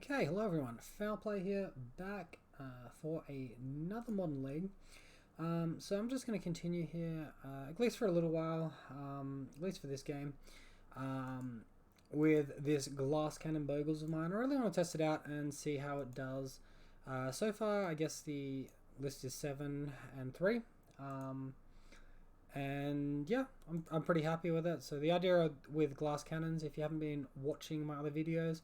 Okay, hello everyone. Foul Play here, back for another Modern League. So I'm just going to continue here, at least for a little while, at least for this game, with this glass cannon Bogles of mine. I really want to test it out and see how it does. So far, I guess the list is 7 and 3. And yeah, I'm pretty happy with it. So the idea with glass cannons, if you haven't been watching my other videos,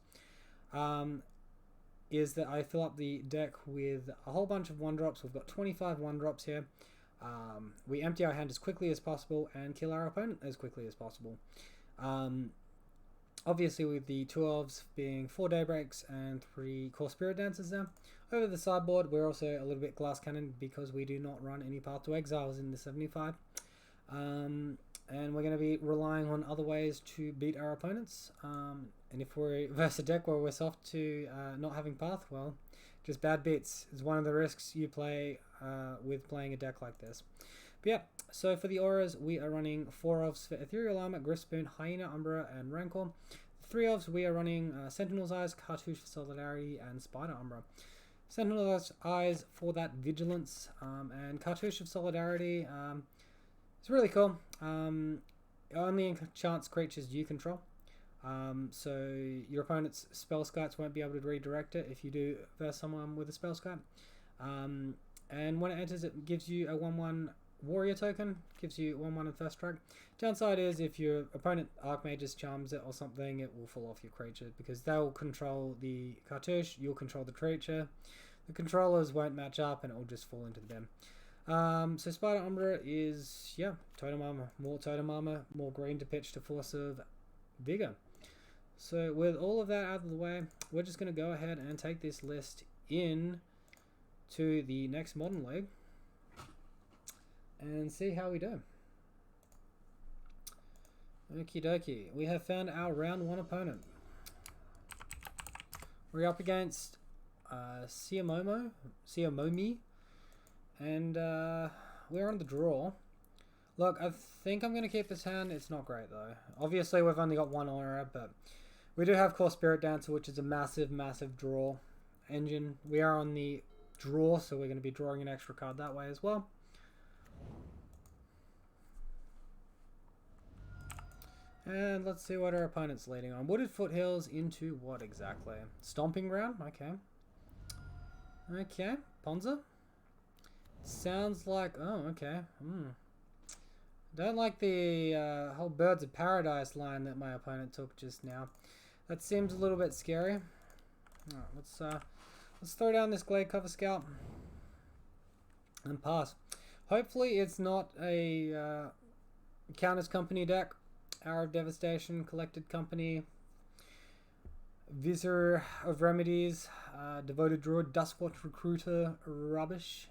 is that I fill up the deck with a whole bunch of 1-drops. We've got 25 1-drops here. We empty our hand as quickly as possible and kill our opponent as quickly as possible. Obviously with the 2 elves being 4 daybreaks and 3 core spirit dancers there. Over the sideboard we're also a little bit glass cannon because we do not run any path to exiles in the 75. And we're going to be relying on other ways to beat our opponents. And if we're versus a deck where we're soft to not having path, well, just bad beats is one of the risks you play with playing a deck like this. But yeah, so for the auras, we are running 4 elves for Ethereal Armor, Grispoon, Hyena, Umbra, and Rancor. 3 elves, we are running Sentinel's Eyes, Cartouche for Solidarity, and Spider Umbra. Sentinel's Eyes for that Vigilance, and Cartouche of Solidarity. It's really cool. Only enchants creatures you control. So your opponent's spell skites won't be able to redirect it if you do verse someone with a spell skite. And when it enters, it gives you a 1/1 warrior token, gives you 1/1 in first strike. Downside is if your opponent Archmage's charms it or something, it will fall off your creature because they'll control the cartouche, you'll control the creature. The controllers won't match up and it will just fall into them. So Spider Umbra is, yeah, totem armor, more green to pitch to force of vigor. So with all of that out of the way, we're just going to go ahead and take this list in to the next Modern League and see how we do. Okie dokie, we have found our round 1 opponent. We're up against Siamomi, and we're on the draw. Look, I think I'm going to keep this hand. It's not great though. Obviously we've only got 1 aura, but we do have Core Spirit Dancer, which is a massive draw engine. We are on the draw, so we're going to be drawing an extra card that way as well. And let's see what our opponent's leading on. Wooded Foothills into what exactly? Stomping Ground? Okay. Okay, Ponza. Sounds like, oh, okay. Don't like the whole Birds of Paradise line that my opponent took just now. That seems a little bit scary. Alright, let's throw down this Glade Cover Scout and pass. Hopefully it's not a Counters Company deck. Hour of Devastation, Collected Company, Visor of Remedies, Devoted Druid, Duskwatch Recruiter, rubbish.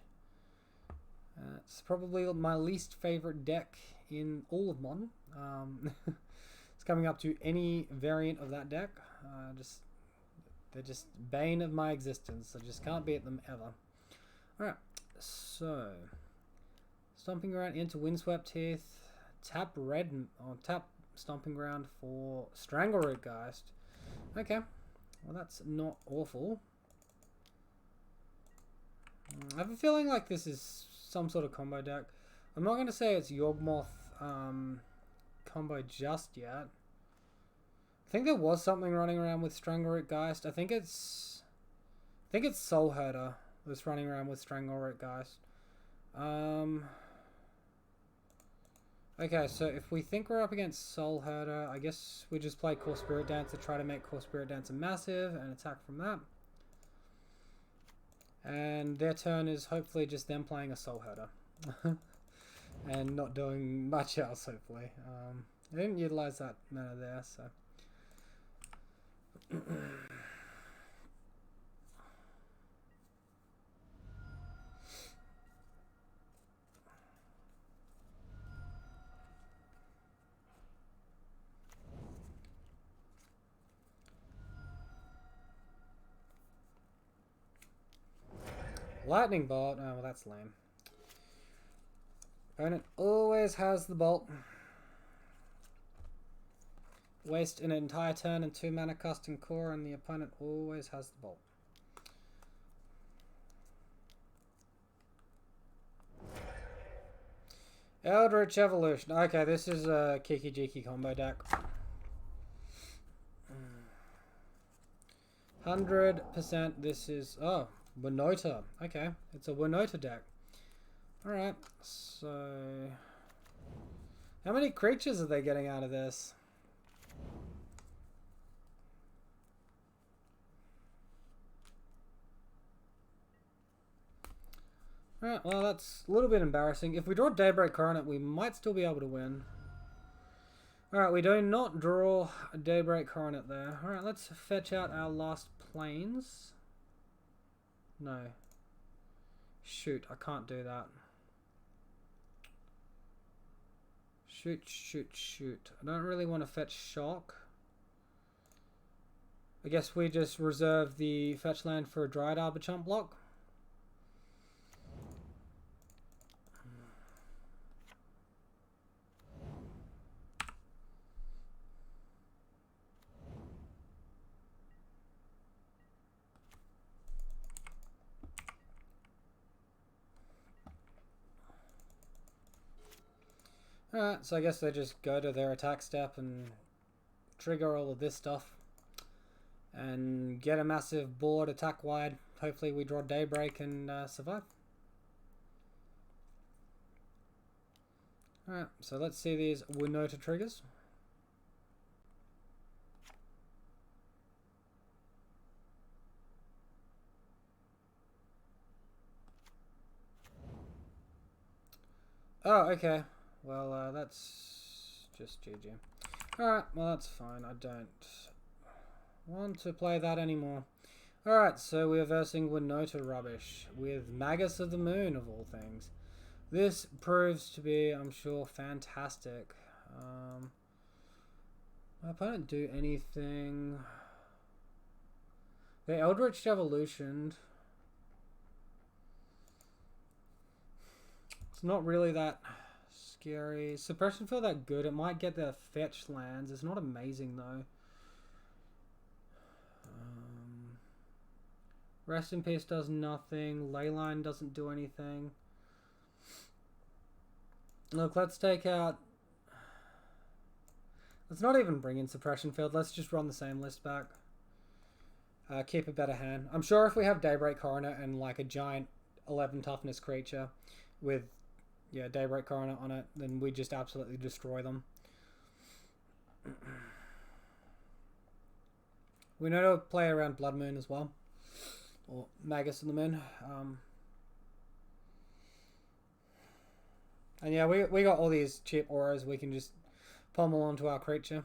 It's probably my least favorite deck in all of Modern. It's coming up to any variant of that deck. They're just bane of my existence. I just can't beat them ever. Alright, so Stomping Ground into Windswept Heath. Tap red or tap Stomping Ground for Strangleroot Geist. Okay, well that's not awful. I have a feeling like this is some sort of combo deck. I'm not going to say it's Yawgmoth combo just yet. I think there was something running around with Strangleroot Geist. I think it's Soul Herder that's running around with Strangleroot Geist. Okay, so if we think we're up against Soul Herder, I guess we just play Core Spirit Dancer, try to make Core Spirit Dancer massive and attack from that. And their turn is hopefully just them playing a Soul Herder. And not doing much else, hopefully. I didn't utilize that mana there, so. Lightning Bolt. Oh, well, that's lame. Opponent always has the bolt. waste an entire turn and 2 mana casting core, and the opponent always has the ball. Eldritch Evolution. Okay, this is a Kiki Jiki combo deck. 100% this is... Oh, Winota. Okay, it's a Winota deck. Alright, so... How many creatures are they getting out of this? Alright, well that's a little bit embarrassing. If we draw Daybreak Coronet, we might still be able to win. Alright, we do not draw a Daybreak Coronet there. Alright, let's fetch out our last planes. No. Shoot, I can't do that. Shoot, shoot, shoot. I don't really want to fetch Shock. I guess we just reserve the fetch land for a Dryad Arbor chump block. Alright, so I guess they just go to their attack step and trigger all of this stuff. And get a massive board attack wide. Hopefully we draw Daybreak and survive. Alright, so let's see these Winota triggers. Oh, okay. Well, that's just GG. Alright, well that's fine. I don't want to play that anymore. Alright, so we're versing Winota rubbish with Magus of the Moon, of all things. This proves to be, I'm sure, fantastic. My opponent do anything... The Eldritch Evolution. It's not really that scary. Suppression feel that good. It might get their fetch lands. It's not amazing though. Rest in Peace does nothing. Leyline doesn't do anything. Look, let's take out... Let's not even bring in Suppression Field. Let's just run the same list back. Keep a better hand. I'm sure if we have Daybreak Coronet and like a giant 11 toughness creature with Daybreak Coronet on it, then we just absolutely destroy them. We know to play around Blood Moon as well. Or Magus of the Moon. And yeah, we got all these cheap auras we can just pummel onto our creature.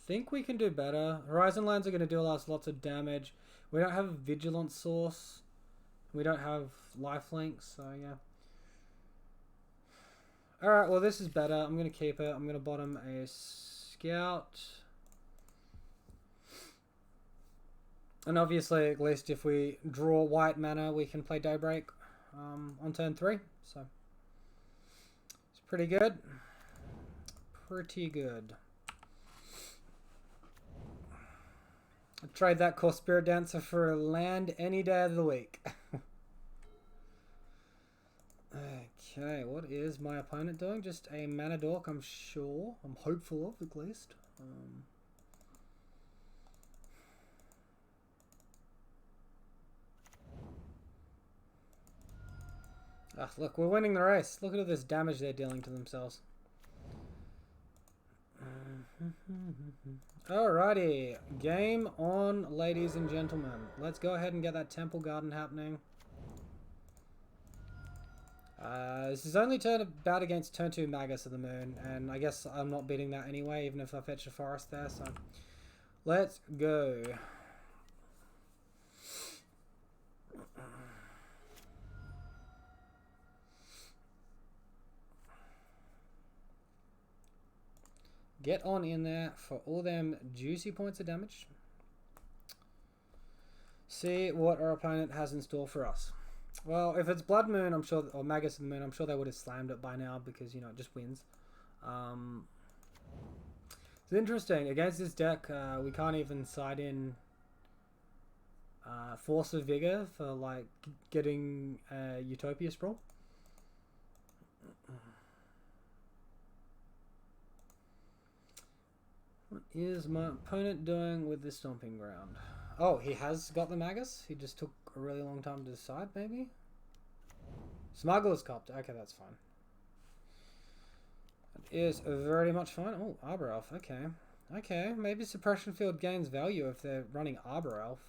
Think we can do better. Horizon lands are going to deal us lots of damage. We don't have a Vigilance source. We don't have lifelink, so yeah. Alright, well this is better. I'm going to keep it. I'm going to bottom a Scout. And obviously, at least if we draw white mana, we can play Daybreak on turn 3. So, it's pretty good. Pretty good. I'd trade that Core Spirit Dancer for a land any day of the week. Okay, what is my opponent doing? Just a Mana Dork, I'm sure. I'm hopeful of, at least. Look, we're winning the race. Look at all this damage they're dealing to themselves. Alrighty, game on, ladies and gentlemen. Let's go ahead and get that Temple Garden happening. This is only bout against turn 2 Magus of the Moon, and I guess I'm not beating that anyway, even if I fetch a forest there, so let's go. Get on in there for all them juicy points of damage. See what our opponent has in store for us. Well, if it's Blood Moon, I'm sure, or Magus of the Moon, I'm sure they would have slammed it by now because, you know, it just wins. It's interesting. Against this deck, we can't even side in Force of Vigor for, like, getting Utopia Sprawl. What is my opponent doing with this Stomping Ground? Oh, he has got the Magus. He just took a really long time to decide, maybe? Smuggler's Copter. Okay, that's fine. That is very much fine. Oh, Arbor Elf. Okay. Okay, maybe Suppression Field gains value if they're running Arbor Elf.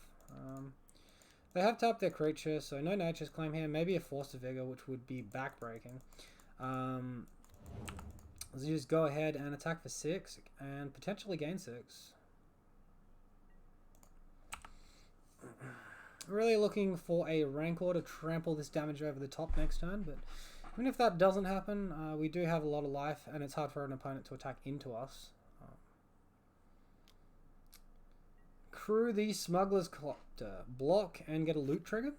They have tapped their creature, so no Nature's Claim here. Maybe a Force of Vigor, which would be backbreaking. Let's just go ahead and attack for 6 and potentially gain 6. Really looking for a Rancor to trample this damage over the top next turn, but even if that doesn't happen, we do have a lot of life and it's hard for an opponent to attack into us. Crew the Smuggler's Copter. Block and get a loot trigger.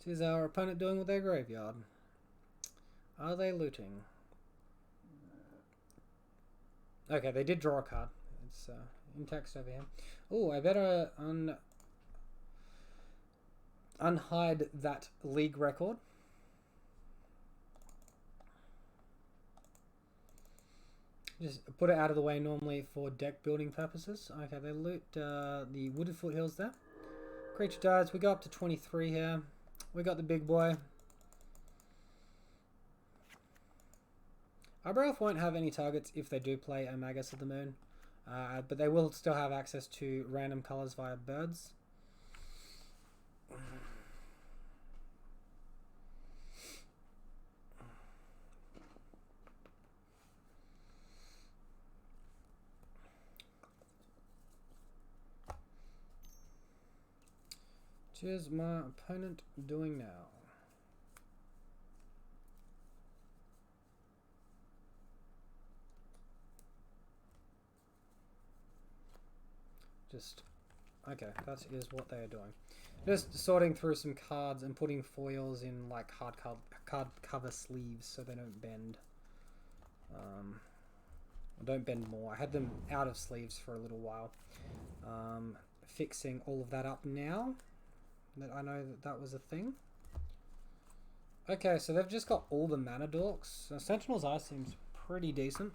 So is our opponent doing with their graveyard? Are they looting? Okay, they did draw a card. It's in text over here. Oh, I better unhide that league record. Just put it out of the way normally for deck building purposes. Okay, they loot the Wooded Foothills there. Creature dies. We go up to 23 here. We got the big boy. Arbor Elf won't have any targets if they do play a Magus of the Moon. But they will still have access to random colors via birds. What is my opponent doing now? Okay, that is what they are doing. Just sorting through some cards and putting foils in like card cover sleeves so they don't bend. Don't bend more. I had them out of sleeves for a little while. Fixing all of that up now that I know that was a thing. Okay, so they've just got all the mana dorks. Sentinel's Eye seems pretty decent.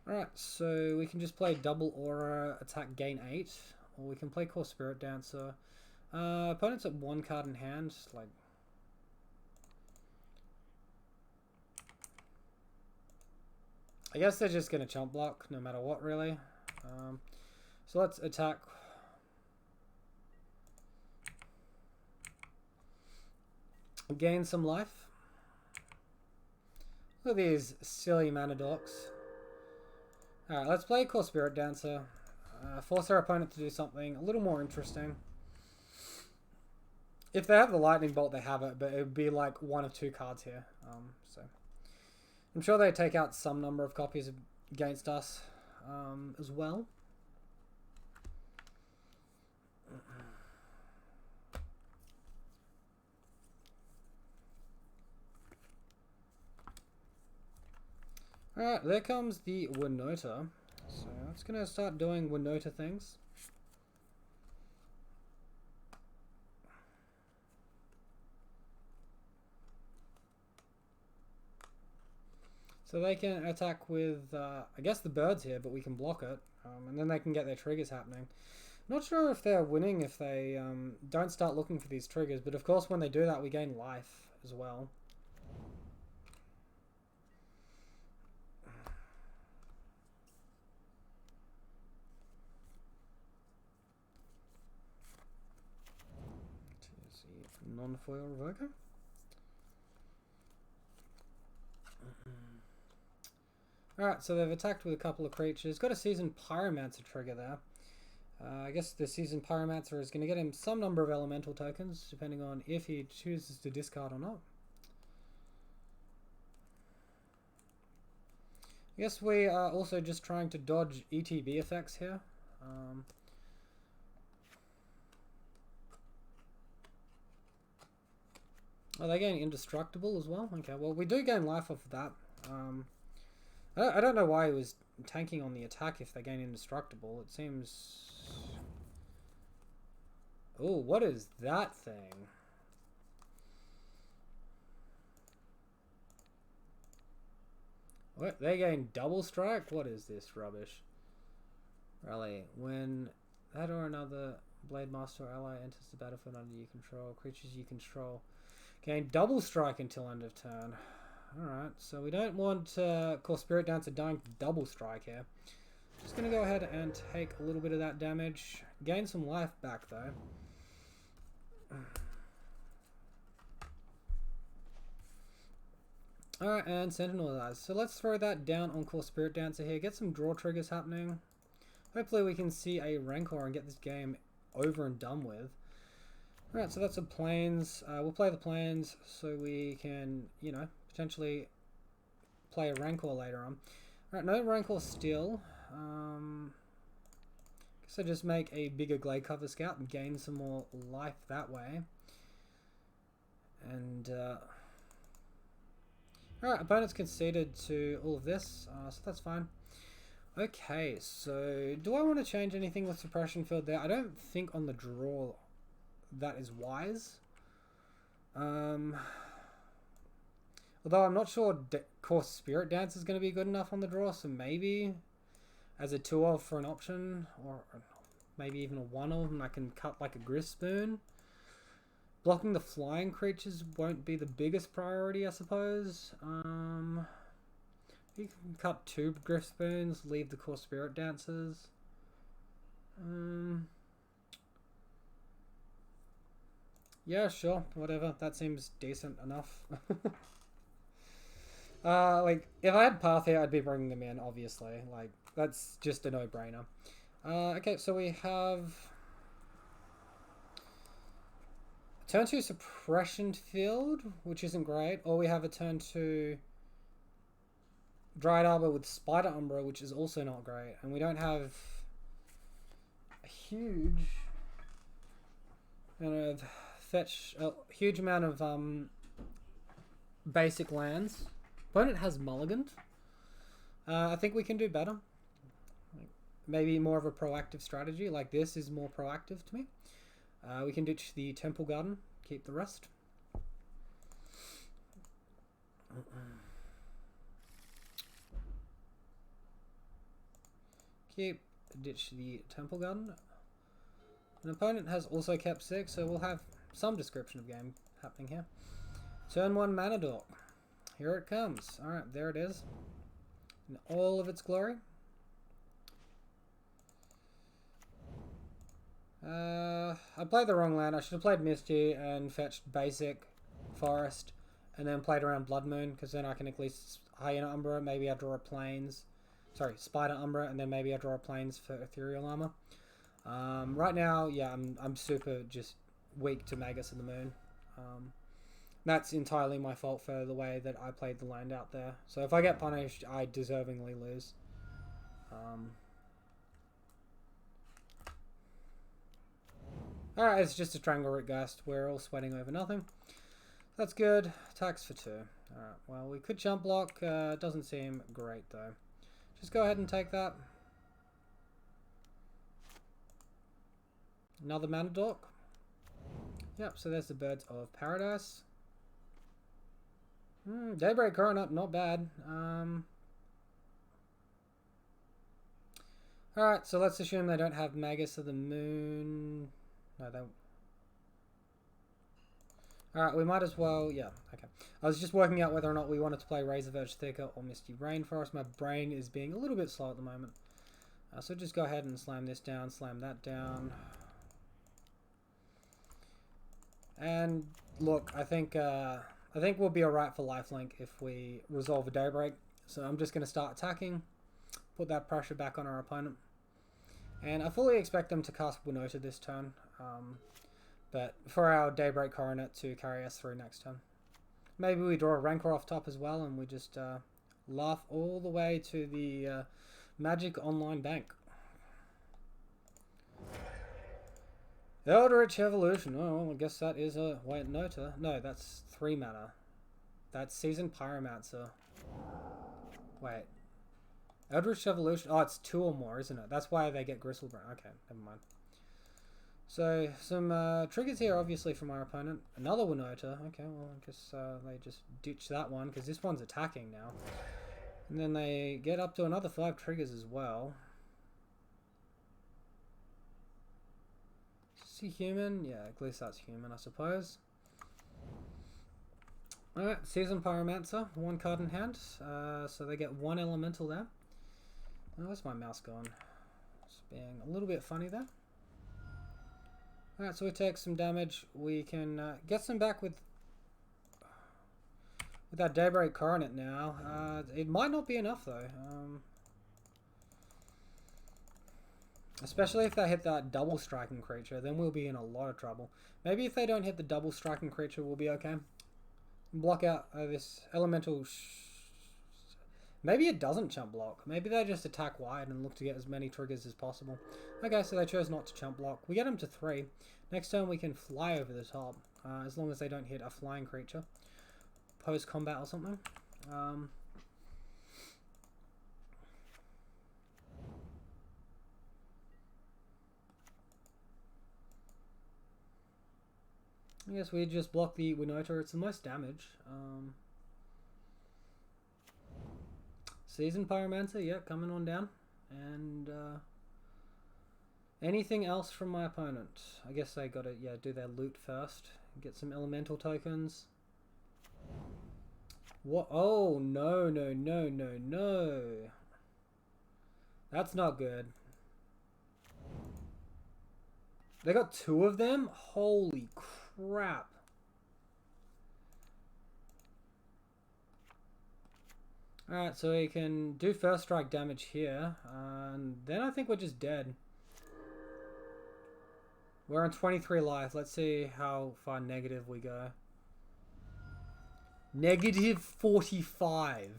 Alright, so we can just play double aura, attack, gain 8, or we can play Core Spirit Dancer. Opponent's at 1 card in hand, like. I guess they're just gonna chump block no matter what, really. So let's attack. Gain some life. Look at these silly mana dorks. Alright, let's play Core Spirit Dancer. Force our opponent to do something a little more interesting. If they have the Lightning Bolt, they have it, but it would be like 1 of 2 cards here. So I'm sure they take out some number of copies against us as well. Alright, there comes the Winota. So it's going to start doing Winota things. So they can attack with, I guess, the birds here, but we can block it. And then they can get their triggers happening. Not sure if they're winning if they don't start looking for these triggers, but of course when they do that we gain life as well. Non-foil revoker. Alright, so they've attacked with a couple of creatures. Got a Seasoned Pyromancer trigger there. I guess the Seasoned Pyromancer is going to get him some number of elemental tokens, depending on if he chooses to discard or not. I guess we are also just trying to dodge ETB effects here. Oh, they gain indestructible as well? Okay, well, we do gain life off of that. I don't know why he was tanking on the attack if they gain indestructible. It seems... Oh, what is that thing? What? They gain double strike? What is this rubbish? Rally. When that or another Blade Master ally enters the battlefield under your control, creatures you control gain double strike until end of turn. Alright, so we don't want Core Spirit Dancer dying to double strike here. Just going to go ahead and take a little bit of that damage. Gain some life back though. Alright, and Sentinel Eyes. So let's throw that down on Core Spirit Dancer here. Get some draw triggers happening. Hopefully we can see a Rancor and get this game over and done with. Alright, so that's a Plains. We'll play the Plains so we can, you know, potentially play a Rancor later on. Alright, no Rancor still. Guess I just make a bigger Glade Cover Scout and gain some more life that way. And, alright, opponent's conceded to all of this, so that's fine. Okay, so do I want to change anything with Suppression Field there? I don't think on the draw that is wise. Although I'm not sure Core Spirit Dance is going to be good enough on the draw, so maybe as a 2-of for an option, or maybe even a 1-of, and I can cut like a Griff Spoon. Blocking the flying creatures won't be the biggest priority, I suppose. You can cut 2 Griff Spoons, leave the Core Spirit Dancers. Yeah, sure, whatever. That seems decent enough. Like, if I had Path here, I'd be bringing them in, obviously. Like, that's just a no-brainer. Okay, so we have... Turn 2 Suppression Field, which isn't great. Or we have a turn 2 Dried Arbor with Spider Umbra, which is also not great. And we don't have a huge amount of basic lands. Opponent has mulliganed. I think we can do better. Maybe more of a proactive strategy. Like this is more proactive to me. We can ditch the Temple Garden, keep the rest. Ditch the Temple Garden. An opponent has also kept 6, so we'll have some description of game happening here. Turn 1 Mana Dork. Here it comes. Alright, there it is. In all of its glory. I played the wrong land. I should have played Misty and fetched basic Forest and then played around Blood Moon, because then I can at least Hyena Umbra. Maybe I draw a Plains. Sorry, Spider Umbra, and then maybe I draw a Plains for Ethereal Armor. Right now, yeah, I'm super just weak to Magus of the Moon. That's entirely my fault for the way that I played the land out there. So if I get punished, I deservingly lose. Alright, it's just a Triangle Root Gust. We're all sweating over nothing. That's good. Attacks for 2. Alright, well, we could jump block. Doesn't seem great, though. Just go ahead and take that. Another Mana Dork. Yep, so there's the Birds of Paradise. Daybreak Coronet, not bad. Alright, so let's assume they don't have Magus of the Moon. No, they... Alright, we might as well... Yeah, okay. I was just working out whether or not we wanted to play Razorverge Thicker or Misty Rainforest. My brain is being a little bit slow at the moment. So just go ahead and slam this down, slam that down. And look, I think we'll be alright for lifelink if we resolve a Daybreak. So I'm just going to start attacking, put that pressure back on our opponent. And I fully expect them to cast Winota this turn. But for our Daybreak Coronet to carry us through next turn. Maybe we draw a Rancor off top as well, and we just laugh all the way to the Magic Online Bank. Eldritch Evolution. Oh, well, I guess that is a Winota. No, that's 3 mana. That's Seasoned Pyromancer. Wait. Eldritch Evolution. Oh, it's 2 or more, isn't it? That's why they get Gristlebrand. Okay, never mind. So, some triggers here, obviously, from our opponent. Another Winota. Okay, well, I guess they just ditch that one, because this one's attacking now. And then they get up to another 5 triggers as well. Is he human? Yeah, at least that's human, I suppose. Alright, Seasoned Pyromancer. 1 card in hand. So they get 1 elemental there. Oh, where's my mouse gone? It's being a little bit funny there. Alright, so we take some damage. We can get some back with that Daybreak Coronet now. It might not be enough though. Especially if they hit that double striking creature, then we'll be in a lot of trouble. Maybe if they don't hit the double striking creature, we'll be okay. Block out this elemental. Maybe it doesn't chump block. Maybe they just attack wide and look to get as many triggers as possible. Okay, so they chose not to chump block. We get them to 3. Next turn we can fly over the top, as long as they don't hit a flying creature. Post combat or something. I guess we just block the Winota. It's the most damage. Seasoned Pyromancer, yeah, coming on down. And anything else from my opponent? I guess they gotta, yeah, do their loot first. Get some elemental tokens. What? Oh, no, no, no, no, no. That's not good. They got 2 of them? Holy crap. Alright, so we can do first strike damage here, and then I think we're just dead. We're on 23 life. Let's see how far negative we go. Negative 45.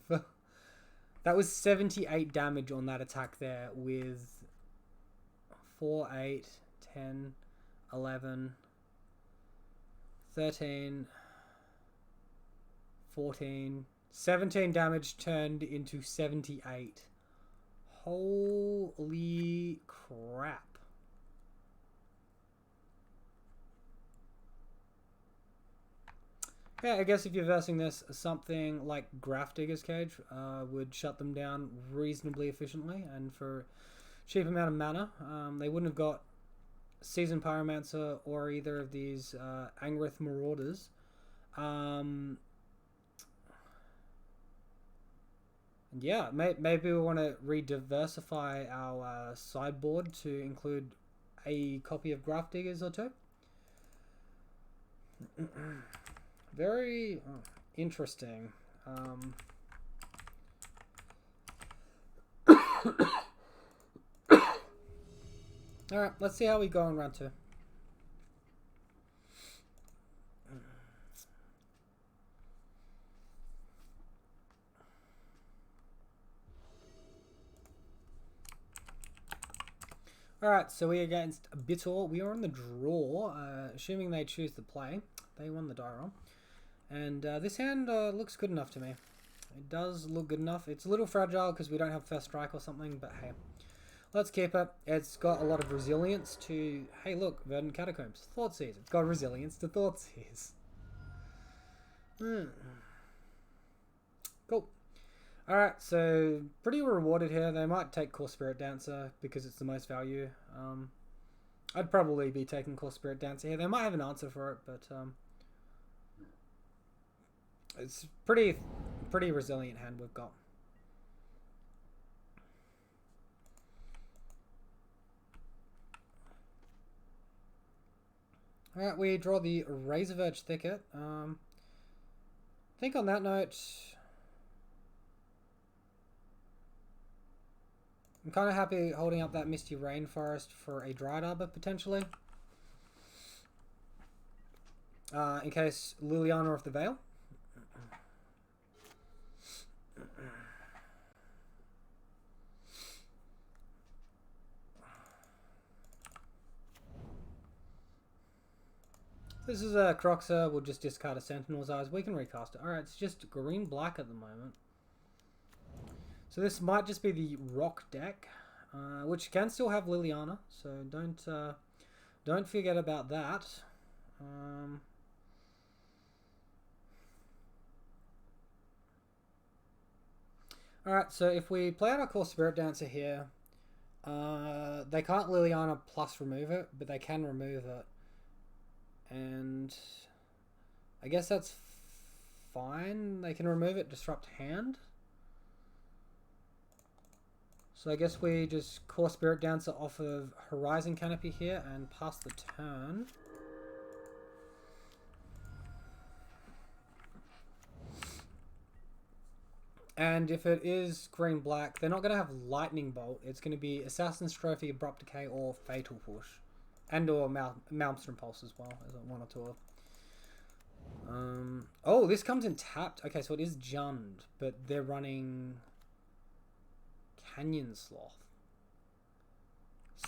That was 78 damage on that attack there with 4, 8, 10, 11, 13, 14... 17 damage turned into 78. Holy crap. Yeah, I guess if you're versing this, something like Grafdigger's Cage would shut them down reasonably efficiently and for a cheap amount of mana. They wouldn't have got Seasoned Pyromancer or either of these Angrith Marauders. Yeah, maybe we want to re-diversify our sideboard to include a copy of Grafdiggers or 2. Very interesting. Alright, let's see how we go in round 2. Alright, so we against Bitor. We are in the draw, assuming they choose to play. They won the die roll. And this hand looks good enough to me. It does look good enough. It's a little fragile because we don't have first strike or something, but hey. Let's keep it. It's got a lot of resilience to... Hey, look, Verdant Catacombs. Thoughtseize. It's got resilience to Thoughtseize. Cool. Alright, so pretty rewarded here. They might take Core Spirit Dancer because it's the most value. I'd probably be taking Core Spirit Dancer here. They might have an answer for it, but it's pretty resilient hand we've got. Alright, we draw the Razorverge Thicket. I think on that note... I'm kind of happy holding up that Misty Rainforest for a Dryad Arbor, potentially. In case Liliana of the Vale. This is a Croxer. We'll just discard a Sentinel's Eyes. We can recast it. Alright, it's just green-black at the moment. So this might just be the rock deck, which can still have Liliana. So don't forget about that. Alright, so if we play out our core Spirit Dancer here, they can't Liliana plus remove it, but they can remove it. And I guess that's fine. They can remove it, disrupt hand. So I guess we just core Spirit Dancer off of Horizon Canopy here and pass the turn. And if it is green-black, they're not going to have Lightning Bolt. It's going to be Assassin's Trophy, Abrupt Decay, or Fatal Push. And or Maelstrom Pulse as well, as one or two of. Oh, this comes in tapped. Okay, so it is Jund, but they're running Canyon Sloth.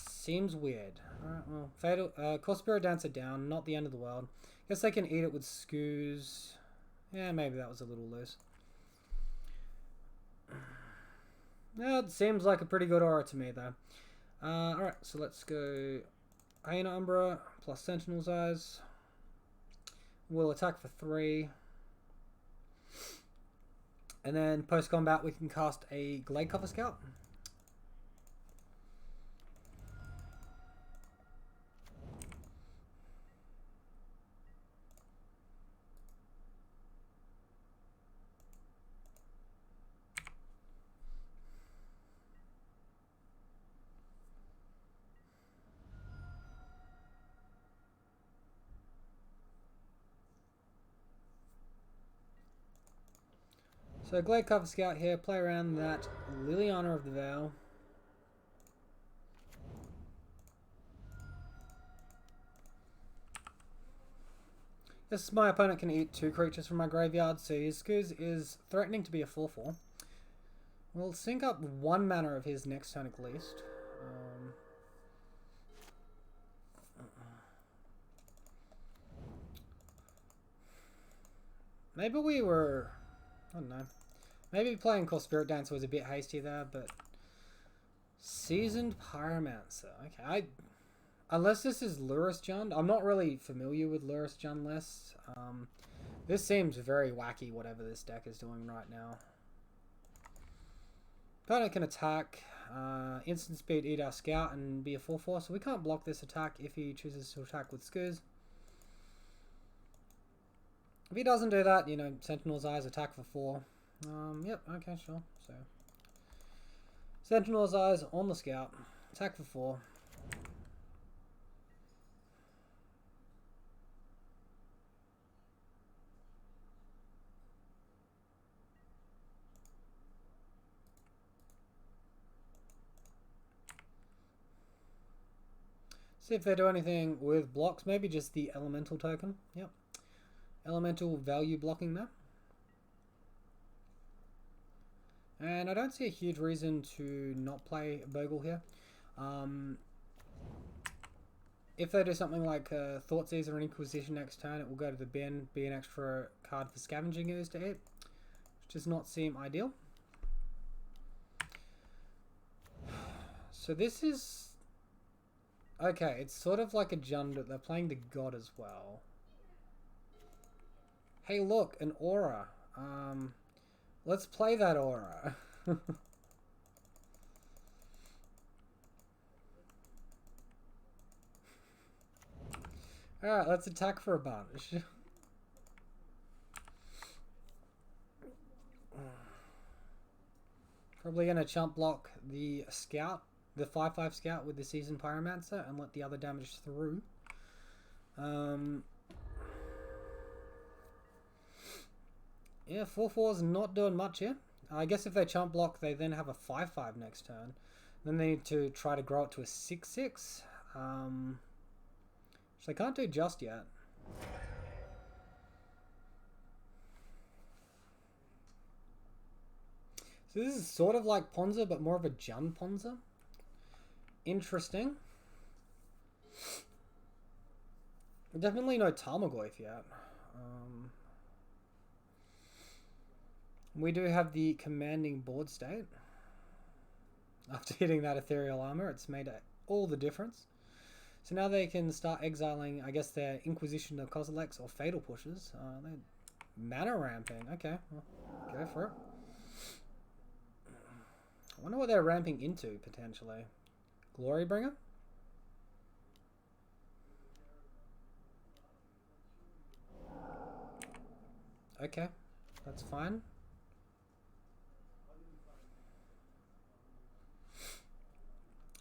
Seems weird. Alright, well, Fatal, Core Spirit Dancer down, not the end of the world. Guess they can eat it with Skoos. Yeah, maybe that was a little loose. Yeah, it seems like a pretty good aura to me, though. Alright, so let's go Hyena Umbra plus Sentinel's Eyes. We'll attack for 3. And then post-combat we can cast a Glade Cover Scout. So Glade Cover Scout here, play around that Liliana of the Vale. This my opponent can eat 2 creatures from my graveyard, so his Skoos is threatening to be a 4/4. We'll sync up 1 mana of his next turn at least. Maybe we were... I don't know. Maybe playing Core Spirit Dancer was a bit hasty there, but... Seasoned Pyromancer. Okay, unless this is Lurrus Jund. I'm not really familiar with Lurrus Jund lists. This seems very wacky, whatever this deck is doing right now. Opponent can attack, instant speed, eat our scout, and be a 4/4, so we can't block this attack if he chooses to attack with Skoos. If he doesn't do that, you know, Sentinel's Eyes, attack for 4. Yep, okay, sure. So, Sentinel's Eyes on the scout, attack for 4. See if they do anything with blocks. Maybe just the elemental token. Yep. Elemental value blocking there. And I don't see a huge reason to not play Bogle here. If they do something like Thoughtseize or an Inquisition next turn, it will go to the bin, be an extra card for Scavenging Ooze to hit, which does not seem ideal. So this is... Okay, it's sort of like a Jund. They're playing the God as well. Hey, look, an aura. Let's play that aura. Alright, let's attack for a bunch. Probably going to chump block the scout, the 5/5 scout with the Seasoned Pyromancer, and let the other damage through. Yeah, 4/4's not doing much here. I guess if they chump block, they then have a 5/5 next turn. Then they need to try to grow it to a 6/6. Which they can't do just yet. So this is sort of like Ponza, but more of a Jun Ponza. Interesting. Definitely no Tarmogoyf yet. We do have the commanding board state. After hitting that ethereal armor, it's made all the difference. So now they can start exiling, I guess, their Inquisition of Kozilek's or Fatal Pushes. They're mana ramping. Okay, well, go for it. I wonder what they're ramping into, potentially. Glorybringer? Okay, that's fine.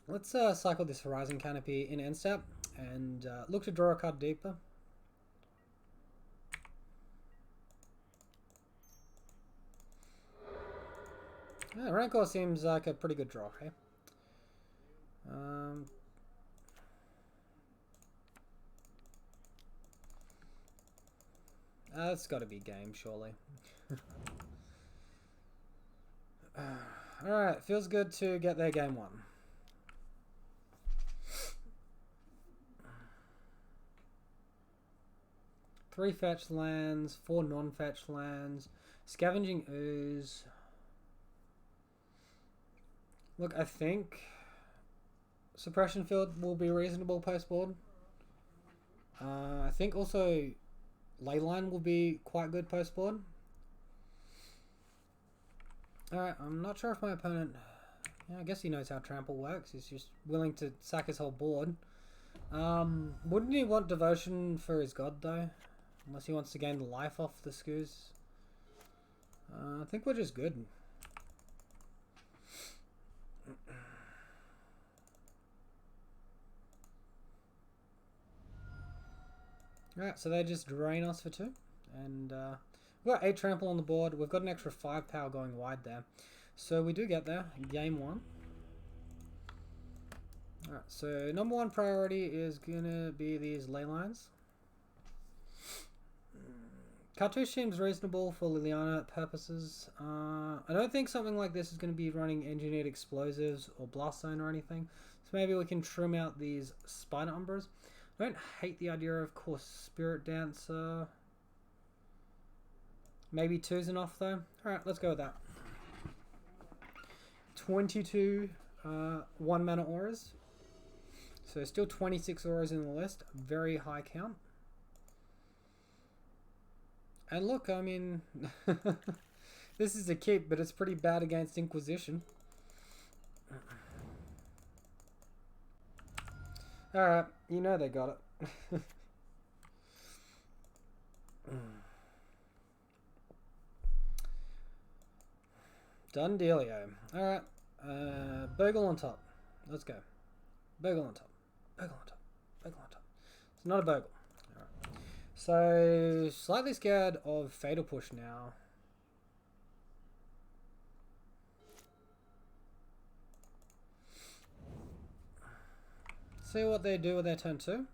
Let's cycle this Horizon Canopy in end step and look to draw a card deeper. Yeah, Rancor seems like a pretty good draw, hey? That's got to be game, surely. Alright, feels good to get their game one. Three fetch lands, 4 non-fetch lands, Scavenging Ooze. Look, I think Suppression Field will be reasonable post-board. I think also Leyline will be quite good post-board. Alright, I'm not sure if my opponent... Yeah, I guess he knows how Trample works. He's just willing to sack his whole board. Wouldn't he want Devotion for his god, though? Unless he wants to gain the life off the Skoos. I think we're just good. Alright, so they just drain us for 2. And we've got 8 trample on the board. We've got an extra 5 power going wide there. So we do get there. Game 1. Alright, so number 1 priority is going to be these ley lines. Cartouche seems reasonable for Liliana purposes. I don't think something like this is going to be running Engineered Explosives or Blast Zone or anything. So maybe we can trim out these Spider Umbras. I don't hate the idea of course Spirit Dancer. Maybe 2's enough though. Alright, let's go with that. 22 1 mana auras. So still 26 auras in the list. Very high count. And look, I mean, this is a keep, but it's pretty bad against Inquisition. Alright, you know they got it. Done dealio. Alright, Bogle on top. Let's go. Bogle on top. Bogle on top. Bogle on top. It's not a Bogle. So, slightly scared of Fatal Push now. See what they do with their turn 2.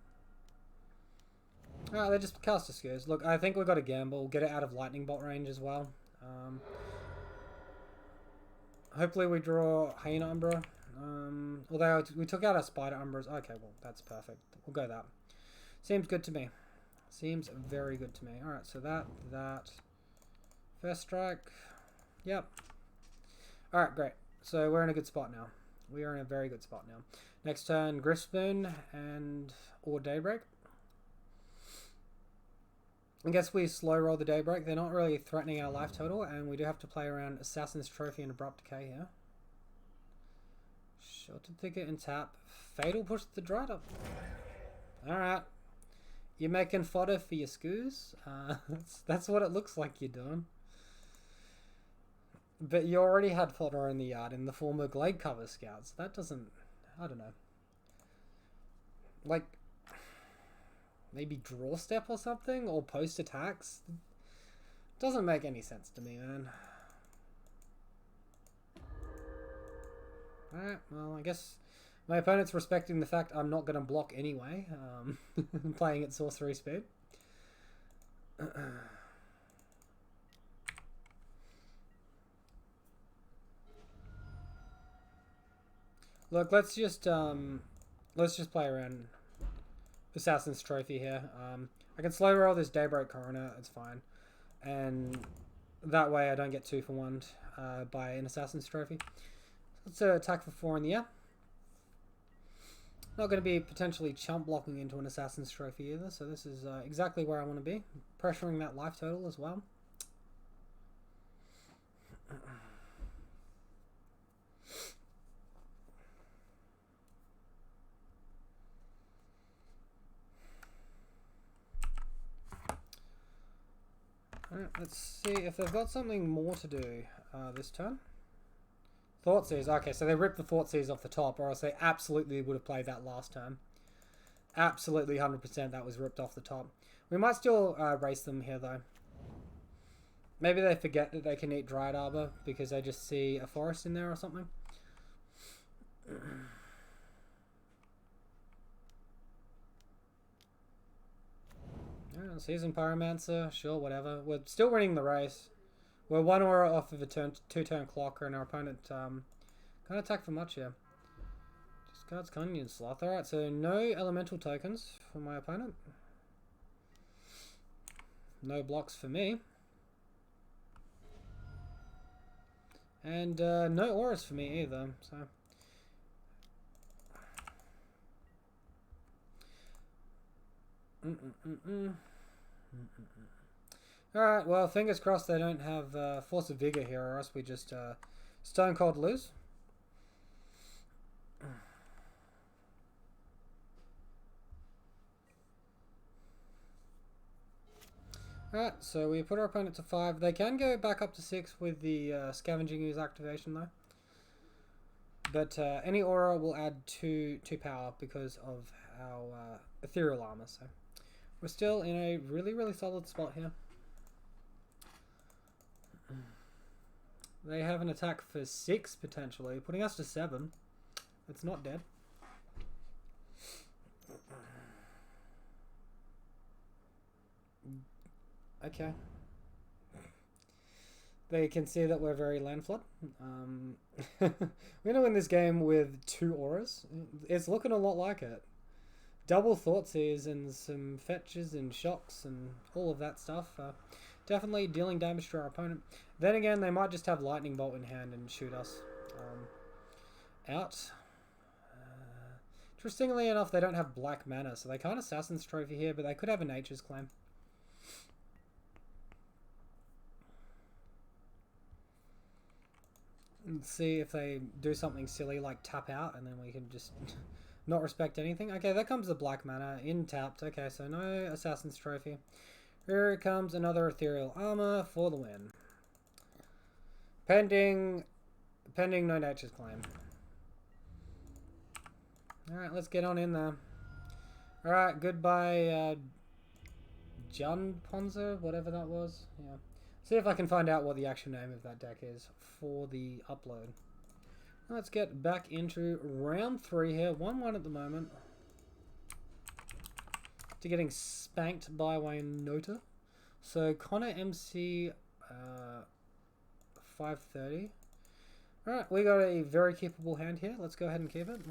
Alright, they just cast a Skoos. Look, I think we've got to gamble. Get it out of Lightning Bolt range as well. Hopefully we draw Hyena Umbra. Although we took out our Spider Umbras. Okay, well, that's perfect. We'll go that. Seems good to me. Seems very good to me. Alright, so that. First strike. Yep. Alright, great. So we're in a good spot now. We are in a very good spot now. Next turn, Griffspoon or Daybreak. I guess we slow roll the Daybreak. They're not really threatening our life total, and we do have to play around Assassin's Trophy and Abrupt Decay here. Sheltered Thicket and tap. Fatal Push the Dried-Up. Alright. You're making fodder for your Skoos. That's what it looks like you're doing. But you already had fodder in the yard in the form of Glade Cover Scouts. That doesn't... I don't know. Like... maybe draw step or something? Or post attacks? Doesn't make any sense to me, man. Alright, well, I guess my opponent's respecting the fact I'm not going to block anyway. Playing at sorcery speed. Look, let's just play around Assassin's Trophy here. I can slow roll this Daybreak Coroner, it's fine. And that way I don't get 2 for 1 by an Assassin's Trophy. Let's attack for 4 in the air. Not going to be potentially chump blocking into an Assassin's Trophy either, so this is exactly where I want to be. Pressuring that life total as well. Alright, let's see if they've got something more to do this turn. Thoughtseize. Okay, so they ripped the Thoughtseize off the top, or else they absolutely would have played that last turn. Absolutely 100% that was ripped off the top. We might still race them here, though. Maybe they forget that they can eat Dryad Arbor because they just see a forest in there or something. Seasoned Pyromancer, sure, whatever. We're still winning the race. We're 1 aura off of a 2-turn clocker, and our opponent can't attack for much here. Discards Cunyon Sloth. Alright, so no elemental tokens for my opponent. No blocks for me. And no auras for me either, so... Alright, well, fingers crossed they don't have Force of Vigor here, or else we just Stone Cold lose. Alright, so we put our opponent to 5. They can go back up to 6 with the Scavenging Ooze activation, though. But any aura will add 2 power because of our Ethereal Armor, so... We're still in a really, really solid spot here. They have an attack for 6, potentially, putting us to 7. It's not dead. Okay. They can see that we're very land flood. We're going to win this game with 2 auras. It's looking a lot like it. Double Thoughtseize and some fetches and shocks and all of that stuff. Definitely dealing damage to our opponent. Then again, they might just have Lightning Bolt in hand and shoot us out. Interestingly enough, they don't have black mana, so they can't Assassin's Trophy here, but they could have a Nature's Claim. And see if they do something silly like tap out, and then we can just... not respect anything. Okay, there comes the black mana in tapped. Okay, so no Assassin's Trophy. Here comes another Ethereal Armor for the win. Pending no Nature's Claim. Alright, let's get on in there. Alright, goodbye Jun Ponza, whatever that was. Yeah. See if I can find out what the actual name of that deck is for the upload. Let's get back into round 3 here. 1-1 at the moment. To getting spanked by Winota. So Connor MC 530. Alright, we got a very keepable hand here. Let's go ahead and keep it.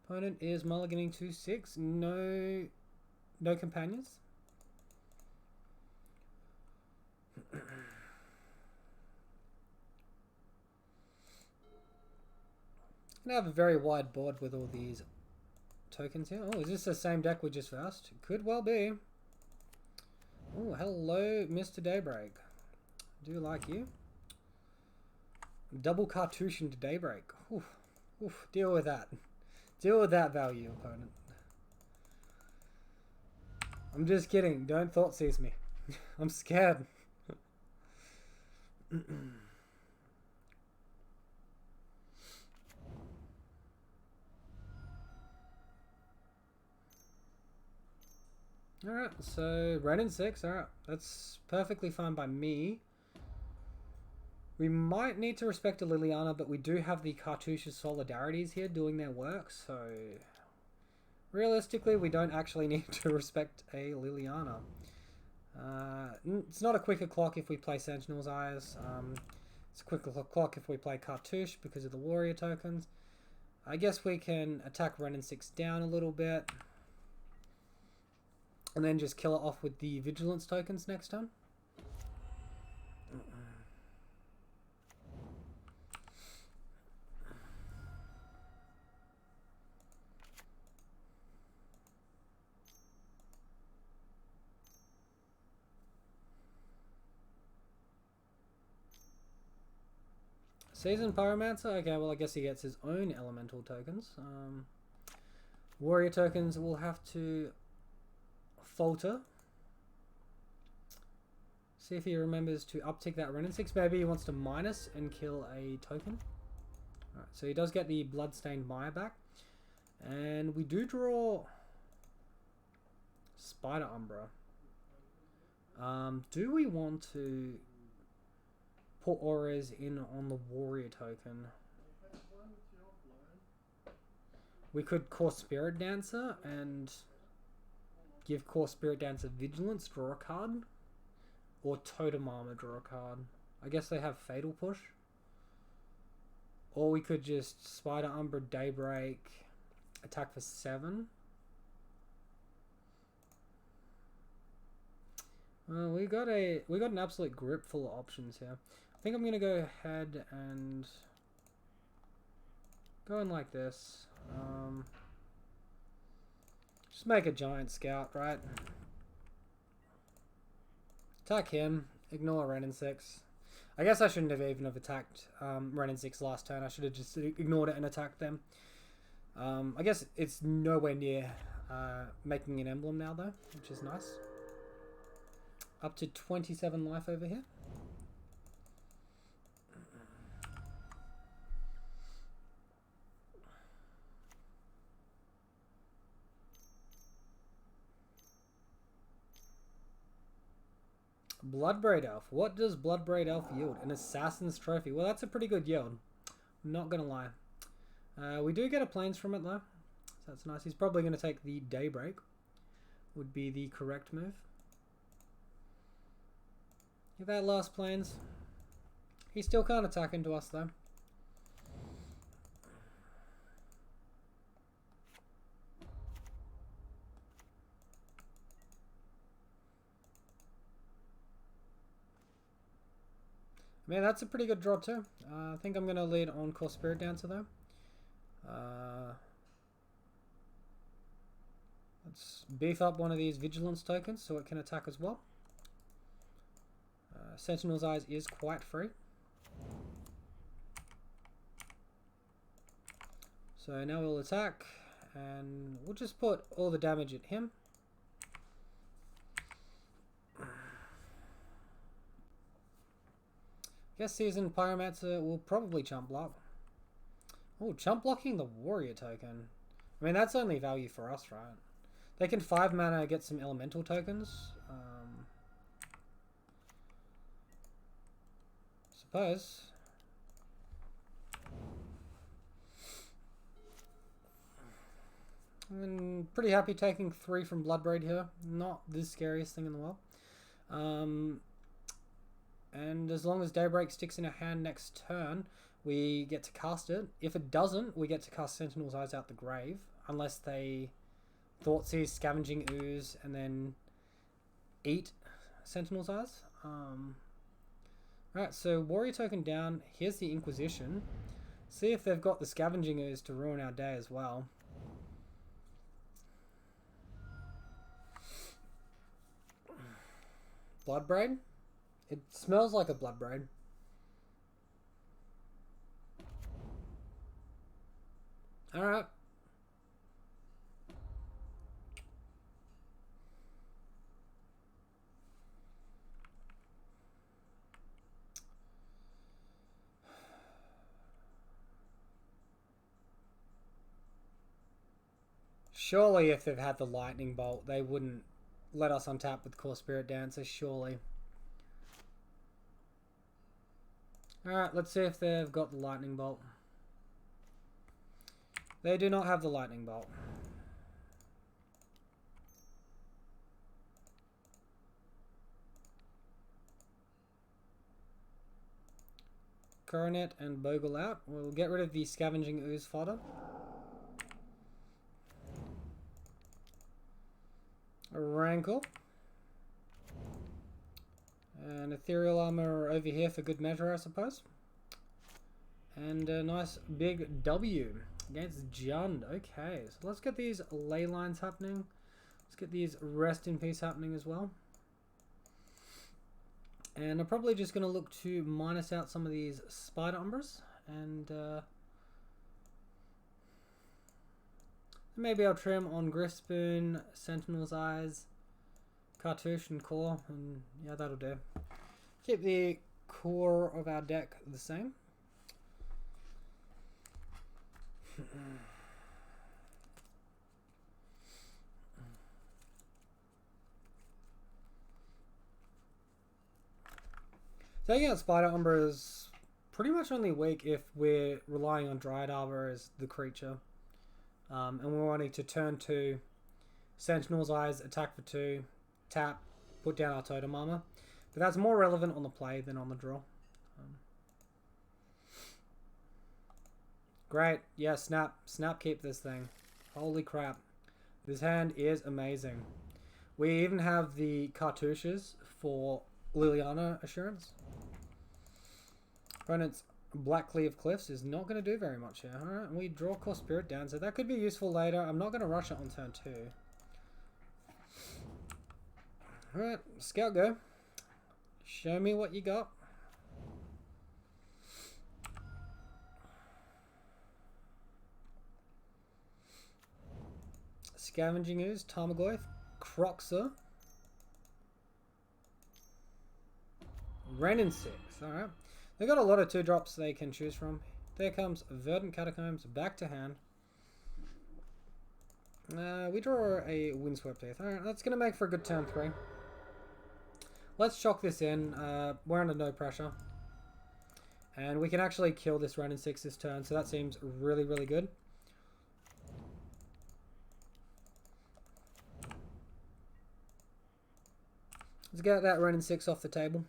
Opponent is mulliganing to 6. No companions. I have a very wide board with all these tokens here. Oh, is this the same deck we just versed? Could well be. Oh, hello, Mr. Daybreak. Do like you. Double cartouche into Daybreak. Oof, oof, deal with that. Deal with that value, opponent. I'm just kidding. Don't Thoughtseize me. I'm scared. Alright, so Ren in 6, alright. That's perfectly fine by me. We might need to respect a Liliana, but we do have the Cartouche's Solidarities here doing their work, so realistically we don't actually need to respect a Liliana. It's not a quicker clock if we play Sentinel's Eyes. It's a quicker clock if we play Cartouche because of the warrior tokens. I guess we can attack Renin 6 down a little bit. And then just kill it off with the Vigilance tokens next turn. Seasoned Pyromancer? Okay, well I guess he gets his own elemental tokens. Warrior tokens will have to falter. See if he remembers to uptick that Renin 6. Maybe he wants to minus and kill a token. Alright, so he does get the Bloodstained Mire back. And we do draw Spider Umbra. Do we want to put auras in on the warrior token? We could Core Spirit Dancer and give Core Spirit Dancer Vigilance, draw a card. Or Totem Armor, draw a card. I guess they have Fatal Push. Or we could just Spider Umbra Daybreak, attack for 7. We got an absolute grip full of options here. I think I'm gonna go ahead and go in like this. Just make a giant scout, right? Attack him. Ignore Renin 6. I guess I shouldn't have even have attacked Renin 6 last turn. I should have just ignored it and attacked them. I guess it's nowhere near making an emblem now though, which is nice. Up to 27 life over here. Bloodbraid Elf. What does Bloodbraid Elf yield? An Assassin's Trophy. Well, that's a pretty good yield. I'm not going to lie. We do get a Plains from it, though. So that's nice. He's probably going to take the Daybreak. Would be the correct move. Get that last Plains. He still can't attack into us, though. Man, that's a pretty good draw too. I think I'm going to lead on Core Spirit Dancer though. Let's beef up one of these Vigilance tokens so it can attack as well. Sentinel's Eyes is quite free. So now we'll attack and we'll just put all the damage at him. Guess Seasoned Pyromancer will probably chump block. Oh, chump blocking the warrior token. I mean, that's only value for us, right? They can 5 mana get some elemental tokens. Suppose. I'm pretty happy taking 3 from Bloodbraid here. Not the scariest thing in the world. And as long as Daybreak sticks in our hand next turn, we get to cast it. If it doesn't, we get to cast Sentinel's Eyes out the grave. Unless they Thoughtseize, Scavenging Ooze, and then eat Sentinel's Eyes. Right, so Warrior token down. Here's the Inquisition. See if they've got the Scavenging Ooze to ruin our day as well. Bloodbraid? It smells like a Bloodbraid. Alright. Surely if they've had the Lightning Bolt, they wouldn't let us untap with Core Spirit Dancer, surely. Alright, let's see if they've got the lightning bolt. They do not have the lightning bolt. Coronet and Bogle out. We'll get rid of the Scavenging Ooze fodder. A Rankle. And Ethereal Armor over here for good measure, I suppose. And a nice big W against Jund. Okay, so let's get these ley lines happening. Let's get these Rest in Peace happening as well. And I'm probably just going to look to minus out some of these Spider Umbras. And maybe I'll trim on Griffspoon, Sentinel's Eyes, Cartouche and Core. And yeah, that'll do. Keep the core of our deck the same. Taking out Spider Umbra is pretty much only weak if we're relying on Dryad Arbor as the creature. And we're wanting to turn to Sentinel's Eyes, attack for 2, tap, put down our Totem Armor. But that's more relevant on the play than on the draw. Great. Yeah, snap. Snap keep this thing. Holy crap. This hand is amazing. We even have the cartouches for Liliana Assurance. Opponent's Black Cleave Cliffs is not going to do very much here. Alright, we draw Core Spirit down, so that could be useful later. I'm not going to rush it on turn 2. Alright, Scout go. Show me what you got. Scavenging Ooze, Tarmogoyf, Croxer, Ren and 6. Alright. They've got a lot of 2-drops they can choose from. There comes Verdant Catacombs back to hand. We draw a Windswept Teeth. Alright, that's going to make for a good turn 3. Let's chalk this in. We're under no pressure. And we can actually kill this Ren and 6 this turn, so that seems really, really good. Let's get that Ren and 6 off the table.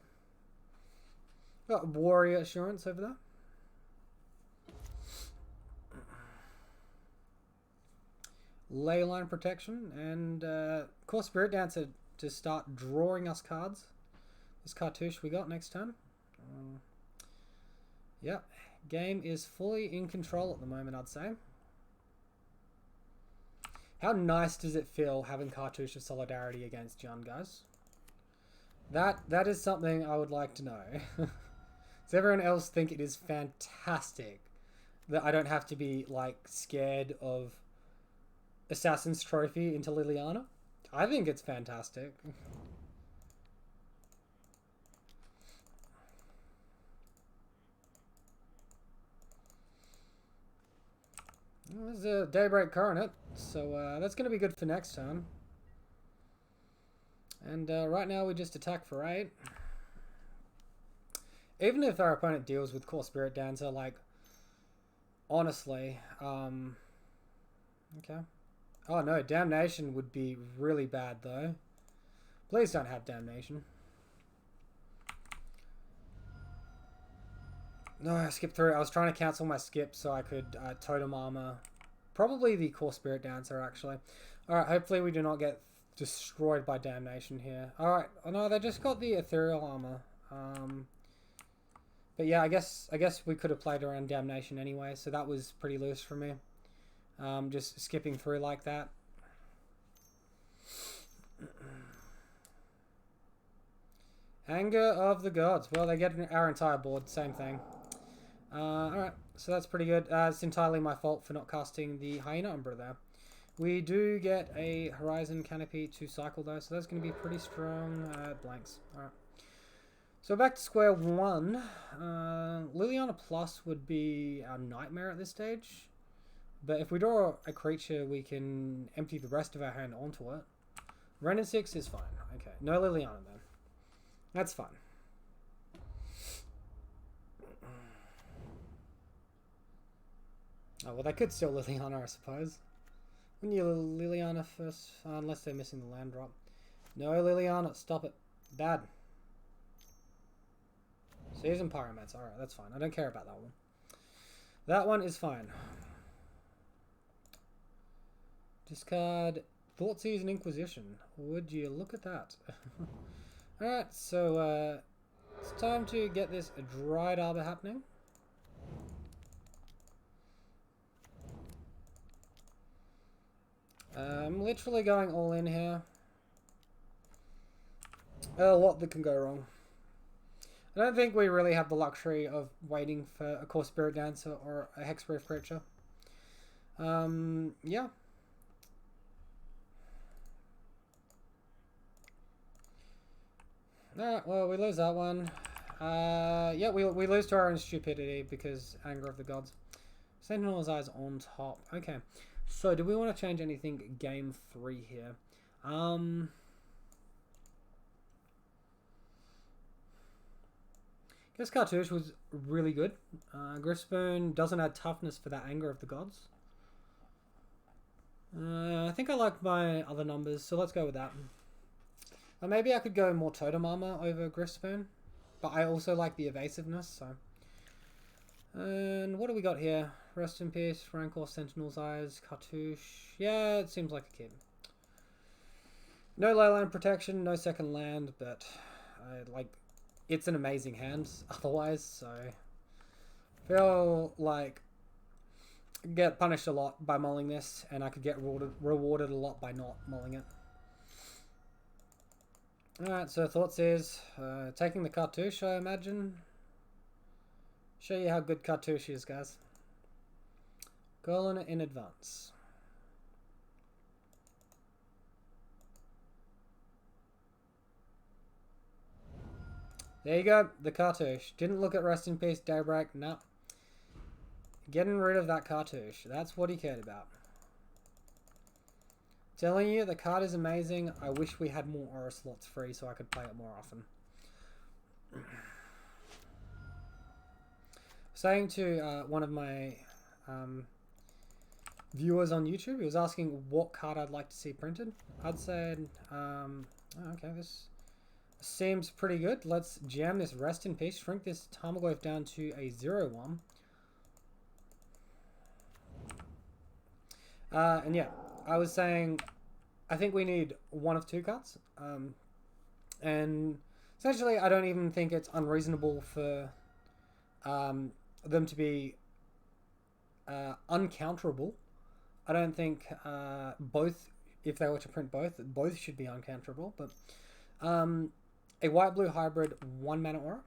Got Warrior Assurance over there. Leyline Protection and Core Spirit Dancer to start drawing us cards. This Cartouche we got next turn. Yep, game is fully in control at the moment, I'd say. How nice does it feel having Cartouche of Solidarity against Jund, guys? That is something I would like to know. Does everyone else think it is fantastic that I don't have to be like scared of Assassin's Trophy into Liliana? I think it's fantastic. There's a Daybreak Coronet, so that's going to be good for next turn. And right now we just attack for 8. Even if our opponent deals with Core Spirit Dancer, like, honestly, okay. Oh no, Damnation would be really bad though. Please don't have Damnation. No, I skipped through. I was trying to cancel my skip so I could Totem Armor. Probably the Core Spirit Dancer, actually. Alright, hopefully we do not get destroyed by Damnation here. Alright, oh no, they just got the Ethereal Armor. But yeah, I guess we could have played around Damnation anyway, so that was pretty loose for me. Just skipping through like that. Anger of the Gods. Well, they get our entire board, same thing. Alright, so that's pretty good. It's entirely my fault for not casting the Hyena Umbra there. We do get a Horizon Canopy to cycle though, so that's going to be pretty strong. Blanks. Alright. So back to square one. Liliana Plus would be our Nightmare at this stage. But if we draw a creature, we can empty the rest of our hand onto it. Ren and 6 is fine. Okay, no Liliana then. That's fine. Oh, well, they could steal Liliana, I suppose. Wouldn't you Liliana first? Unless they're missing the land drop. No, Liliana, stop it. Bad. Season Pyromets. Alright, that's fine. I don't care about that one. That one is fine. Discard Thoughtseize and Inquisition. Would you look at that? Alright, so it's time to get this Dried Arbor happening. I'm literally going all in here. A lot that can go wrong. I don't think we really have the luxury of waiting for a Core Spirit Dancer or a Hexproof creature. Yeah. Alright, well, we lose that one. Yeah, we lose to our own stupidity because Anger of the Gods. Sentinel's Eyes on top. Okay. So, do we want to change anything game 3 here? Guess Cartouche was really good. Griffspoon doesn't add toughness for that Anger of the Gods. I think I like my other numbers, so let's go with that. Maybe I could go more Totem Armor over Griffspoon, but I also like the evasiveness, so... And what do we got here? Rest in Peace, Rancor, Sentinel's Eyes, Cartouche. Yeah, it seems like a kid. No leyline protection, no second land, but it's an amazing hand otherwise, so I feel like I get punished a lot by mulling this, and I could get rewarded a lot by not mulling it. Alright, so Thoughtseize, taking the Cartouche, I imagine. Show you how good Cartouche is, guys. Calling it in advance. There you go, the Cartouche. Didn't look at Rest in Peace, Daybreak, nah. Getting rid of that Cartouche. That's what he cared about. Telling you, the card is amazing. I wish we had more Aura slots free so I could play it more often. Saying to one of my viewers on YouTube, he was asking what card I'd like to see printed. I'd said, okay, this seems pretty good. Let's jam this Rest in Peace, shrink this Tarmogoyf down to a 0/1. And yeah, I was saying, I think we need one of two cards. And essentially, I don't even think it's unreasonable for them to be uncounterable. I don't think both, if they were to print both should be uncounterable. But a white-blue hybrid 1-mana aura,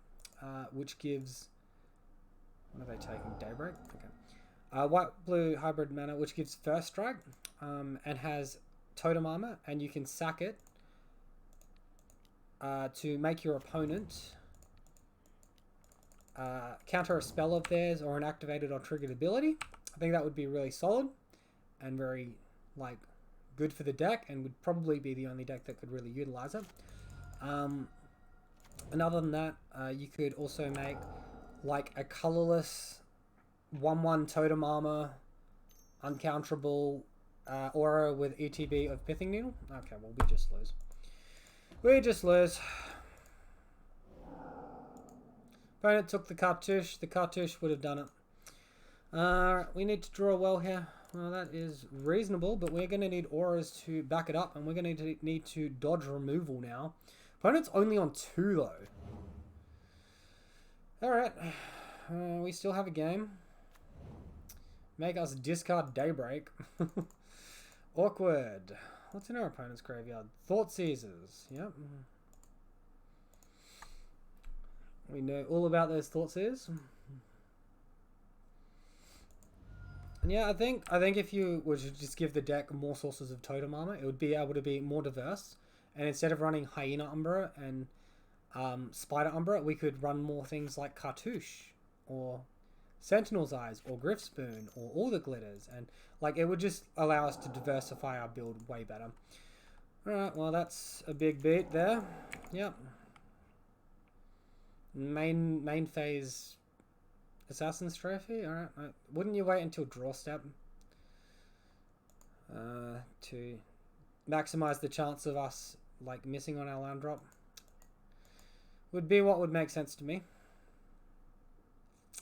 which gives... What are they taking? Daybreak? Okay. White-blue hybrid mana, which gives First Strike, and has Totem Armor, and you can sack it to make your opponent counter a spell of theirs or an activated or triggered ability. I think that would be really solid and very good for the deck, and would probably be the only deck that could really utilize it. And other than that, you could also make a colorless 1/1 Totem Armor, uncounterable aura with ETB of Pithing Needle. Okay, well, we just lose. We just lose. Opponent took the Cartouche. The Cartouche would have done it. We need to draw well here. Well, that is reasonable, but we're going to need auras to back it up, and we're going to need to dodge removal now. Opponent's only on 2, though. Alright. We still have a game. Make us discard Daybreak. Awkward. What's in our opponent's graveyard? Thoughtseizers. Yep. We know all about those Thoughtseizers. And yeah, I think if you were to just give the deck more sources of Totem Armor, it would be able to be more diverse. And instead of running Hyena Umbra and Spider Umbra, we could run more things like Cartouche or Sentinel's Eyes or Griffspoon or all the glitters, and it would just allow us to diversify our build way better. Alright, well, that's a big beat there. Yep. Main phase Assassin's Trophy? Alright. Wouldn't you wait until draw step? To maximize the chance of us, like, missing on our land drop? Would be what would make sense to me.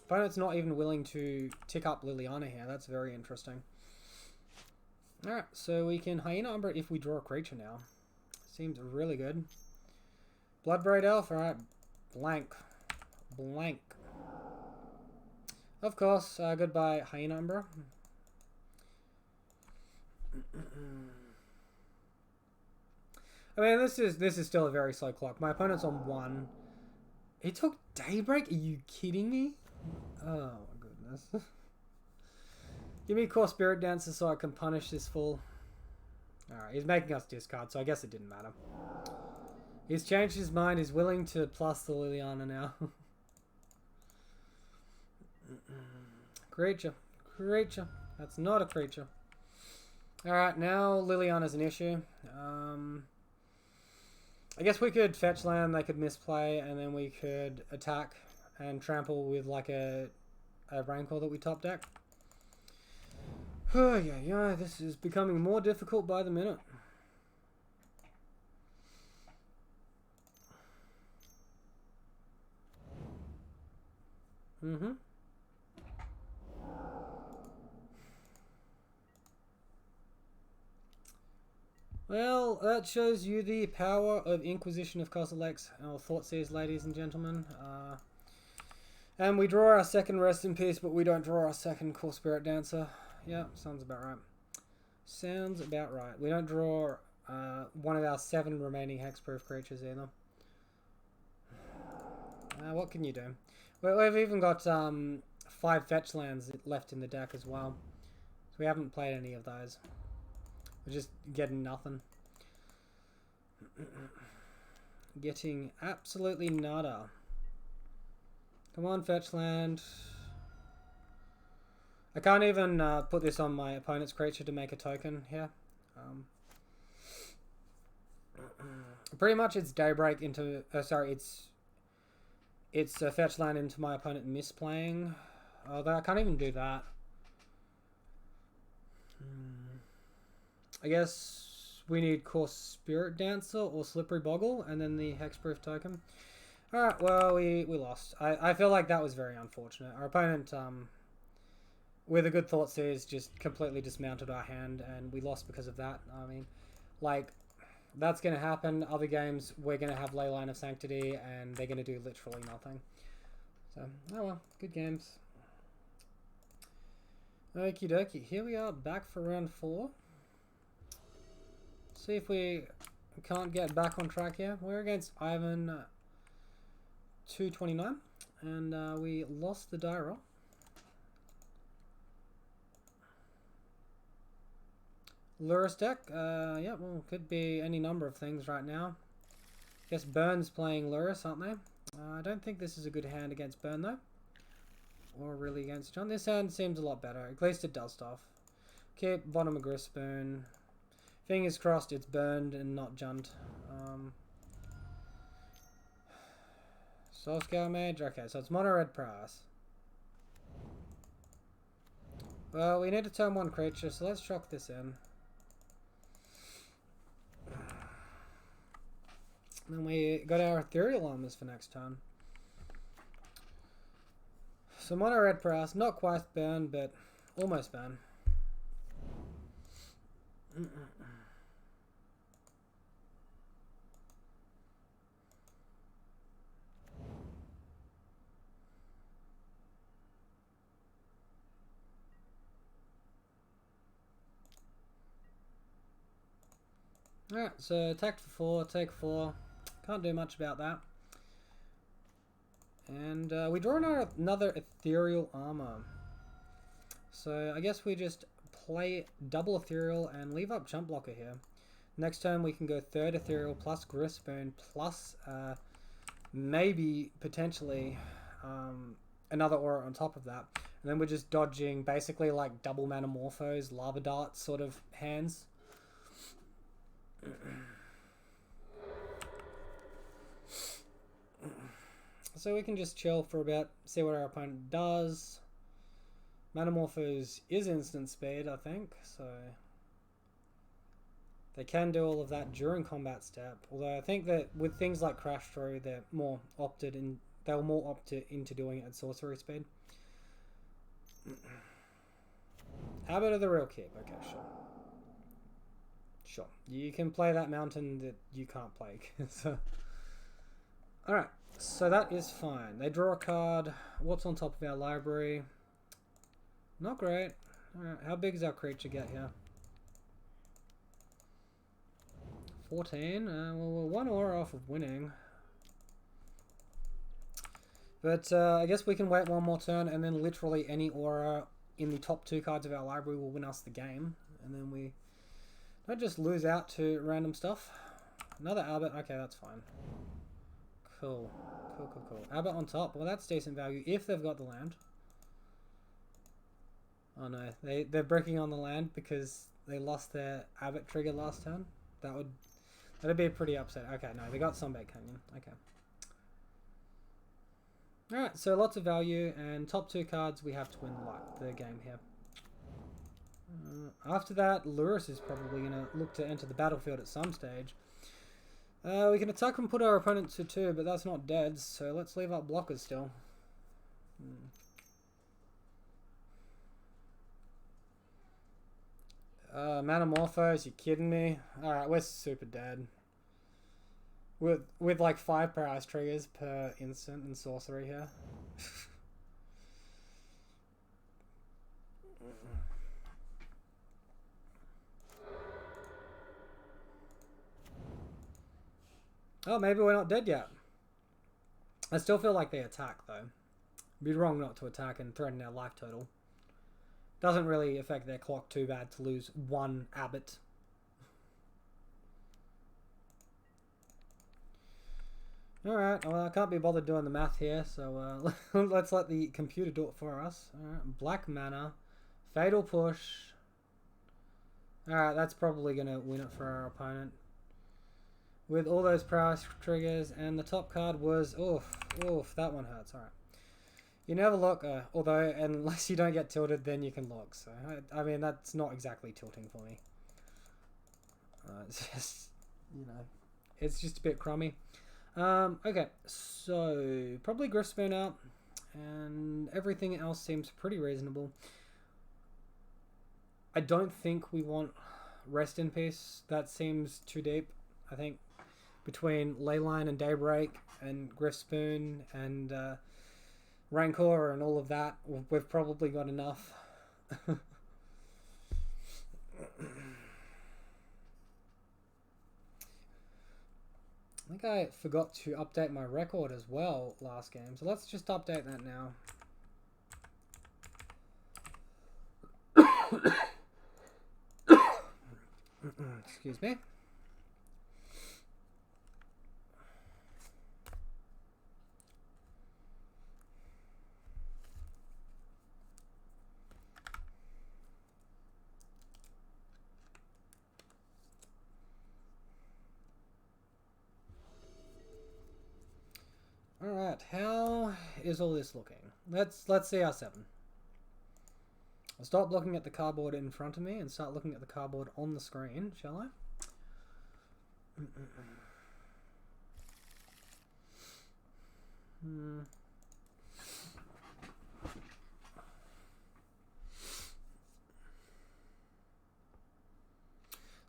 Opponent's not even willing to tick up Liliana here. That's very interesting. Alright, so we can Hyena Umbra if we draw a creature now. Seems really good. Bloodbraid Elf, alright. Blank. Blank. Of course, goodbye Hyena Umbra. I mean, this is still a very slow clock. My opponent's on 1. He took Daybreak? Are you kidding me? Oh my goodness. Give me Core Spirit Dancer so I can punish this fool. Alright, he's making us discard, so I guess it didn't matter. He's changed his mind. He's willing to plus the Liliana now. Creature. Creature. That's not a creature. Alright, now Liliana's an issue. I guess we could fetch land, they could misplay, and then we could attack and trample with like a Rancor that we top deck. Oh yeah, this is becoming more difficult by the minute. Well, that shows you the power of Inquisition of Kozilek's, our Thoughtseize, ladies and gentlemen. And we draw our second Rest in Peace, but we don't draw our second Core Spirit Dancer. Yeah, sounds about right. Sounds about right. We don't draw one of our 7 remaining hexproof creatures either. What can you do? We've even got 5 fetch lands left in the deck as well. So we haven't played any of those. We're just getting nothing. Getting absolutely nada. Come on, fetch land. I can't even put this on my opponent's creature to make a token here. Pretty much it's Daybreak into... it's a fetch land into my opponent misplaying. Although I can't even do that. I guess we need Core Spirit Dancer or Slippery Boggle and then the Hexproof token. Alright, well, we lost. I feel like that was very unfortunate. Our opponent, with a good Thoughtseize, just completely dismounted our hand and we lost because of that. I mean, like, that's going to happen. Other games, we're going to have Leyline of Sanctity and they're going to do literally nothing. So, oh well, good games. Okie dokie, here we are back for round 4. See if we can't get back on track here. We're against Ivan 229 and we lost the die roll. Lurrus deck, yeah, well, could be any number of things right now. Guess Burn's playing Lurrus, aren't they? I don't think this is a good hand against Burn though. Or really against John. This hand seems a lot better. At least it does stuff. Keep bottom of Grispoon. Fingers crossed it's burned and not jumped. Soul Scale Mage. Okay, so it's mono red Prowess. Well, we need to turn 1 creature, so let's chuck this in. Then we got our Ethereal Armors for next turn. So mono red Prowess, not quite burn, but almost burn. Alright, so attack for 4, take 4. Can't do much about that. And we draw another Ethereal Armor. So I guess we just play double Ethereal and leave up Jump Blocker here. Next turn we can go 3rd Ethereal plus Grispoon plus maybe potentially another aura on top of that. And then we're just dodging basically like double Manamorphose, Lava Dart sort of hands. So we can just chill for a bit, see what our opponent does. Metamorphose is instant speed, I think, so they can do all of that during combat step. Although I think that with things like Crash Through, they'll more opt into doing it at sorcery speed. Abbot of the Real Keep, okay, sure. Sure. You can play that mountain that you can't play. So, alright, so that is fine. They draw a card. What's on top of our library? Not great. Alright, how big does our creature get here? 14. Well, we're one aura off of winning. But I guess we can wait one more turn, and then literally any aura in the top 2 cards of our library will win us the game. And then we don't just lose out to random stuff. Another Abbot. Okay, that's fine. Cool. Cool. Abbot on top. Well, that's decent value if they've got the land. Oh no, they're breaking on the land because they lost their Abbot trigger last turn. That'd be pretty upset. Okay, no, they got Sunbait Canyon. Okay. Alright, so lots of value, and top 2 cards we have to win the game here. After that, Lurrus is probably going to look to enter the battlefield at some stage. We can attack and put our opponent to 2, but that's not dead, so let's leave up blockers still. Metamorphose, you kidding me? Alright, we're super dead. With like 5 Prowess triggers per instant and sorcery here. Oh, maybe we're not dead yet. I still feel like they attack, though. It'd be wrong not to attack and threaten our life total. Doesn't really affect their clock too bad to lose 1 Abbot. Alright, well, I can't be bothered doing the math here, so let's let the computer do it for us. Alright, black mana, fatal push. Alright, that's probably going to win it for our opponent. With all those prowess triggers, and the top card was, oof, that one hurts. Alright. You never look, although, unless you don't get tilted, then you can look. So, I mean, that's not exactly tilting for me. It's just, you know, it's just a bit crummy. Okay, so probably Griffspoon out, and everything else seems pretty reasonable. I don't think we want Rest in Peace. That seems too deep. I think between Leyline and Daybreak and Griffspoon and Rancor and all of that, we've probably got enough. I think I forgot to update my record as well last game, so let's just update that now. Excuse me. Alright, how is all this looking? Let's see our 7. I'll stop looking at the cardboard in front of me and start looking at the cardboard on the screen, shall I?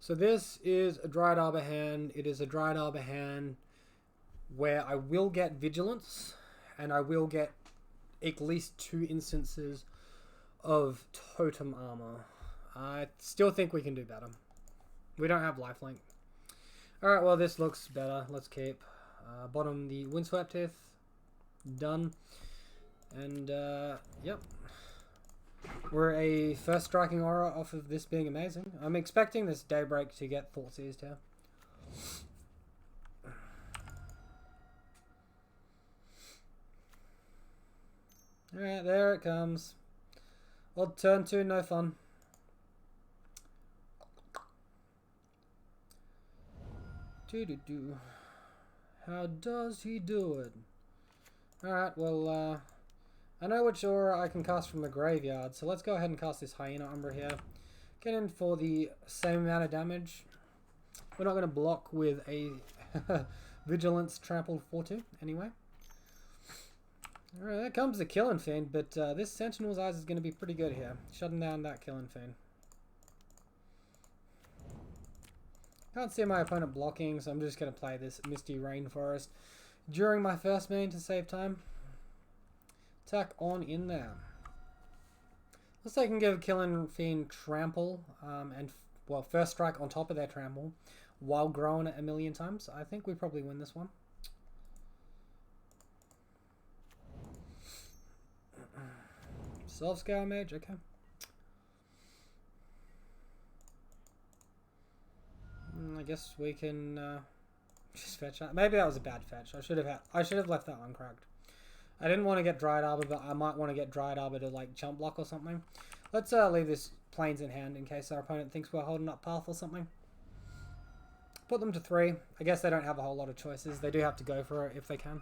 So this is a Dried Arbor hand. It is a Dried Arbor hand where I will get Vigilance, and I will get at least 2 instances of Totem Armor. I still think we can do better. We don't have Lifelink. Alright, well this looks better. Let's keep. Bottom the Windswept Teeth. Done. And, yep. We're a first striking aura off of this being amazing. I'm expecting this Daybreak to get Thought Seized here. Alright, there it comes. Well, turn 2, no fun. How does he do it? Alright, well, I know which aura I can cast from the graveyard, so let's go ahead and cast this Hyena Umbra here. Get in for the same amount of damage. We're not going to block with a Vigilance Trampled 4-2 anyway. Alright, there comes the Killing Fiend, but this Sentinel's Eyes is going to be pretty good here. Shutting down that Killing Fiend. Can't see my opponent blocking, so I'm just going to play this Misty Rainforest during my first main to save time. Attack on in there. Looks like I can give Killing Fiend Trample, and, well, First Strike on top of their Trample, while growing it a million times. I think we probably win this one. Self-Scale Mage, okay. I guess we can just fetch that. Maybe that was a bad fetch. I should have left that uncracked. I didn't want to get Dried Arbor, but I might want to get Dried Arbor to like jump block or something. Let's leave this Plains in hand in case our opponent thinks we're holding up path or something. Put them to 3. I guess they don't have a whole lot of choices. They do have to go for it if they can.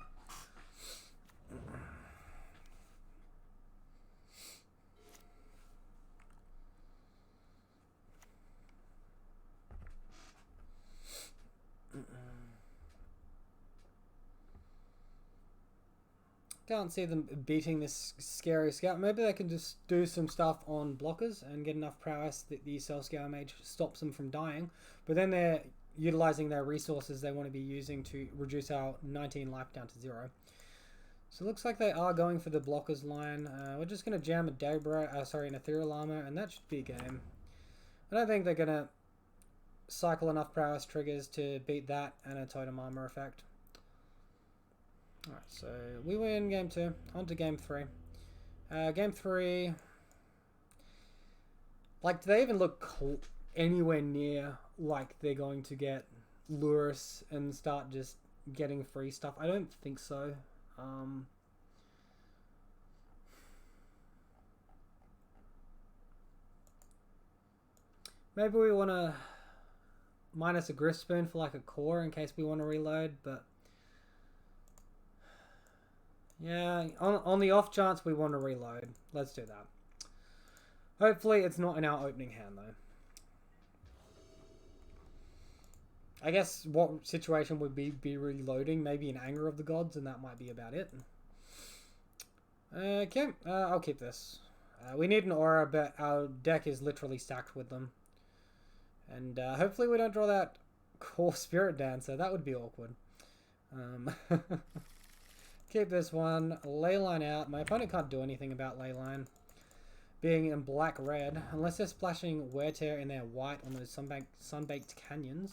Can't see them beating this scary scout. Maybe they can just do some stuff on blockers and get enough prowess that the Self-Scale Mage stops them from dying. But then they're utilizing their resources they want to be using to reduce our 19 life down to 0. So it looks like they are going for the blockers line. We're just going to jam a an Ethereal Armor, and that should be game. I don't think they're going to cycle enough prowess triggers to beat that and a Totem Armor effect. Alright, so we win game 2. On to game 3. Game 3... Like, do they even look anywhere near like they're going to get Lurrus and start just getting free stuff? I don't think so. Maybe we want to minus a Griff Spoon for like a core in case we want to reload, but... Yeah, on the off chance we want to reload, let's do that. Hopefully it's not in our opening hand though. I guess what situation would be reloading? Maybe an Anger of the Gods, and that might be about it. Okay, I'll keep this. We need an aura, but our deck is literally stacked with them. And hopefully we don't draw that Core Spirit Dancer. That would be awkward. Keep this one. Leyline out. My opponent can't do anything about Leyline being in black-red, unless they're splashing Wear Tear in their white on those Sunbaked Canyons.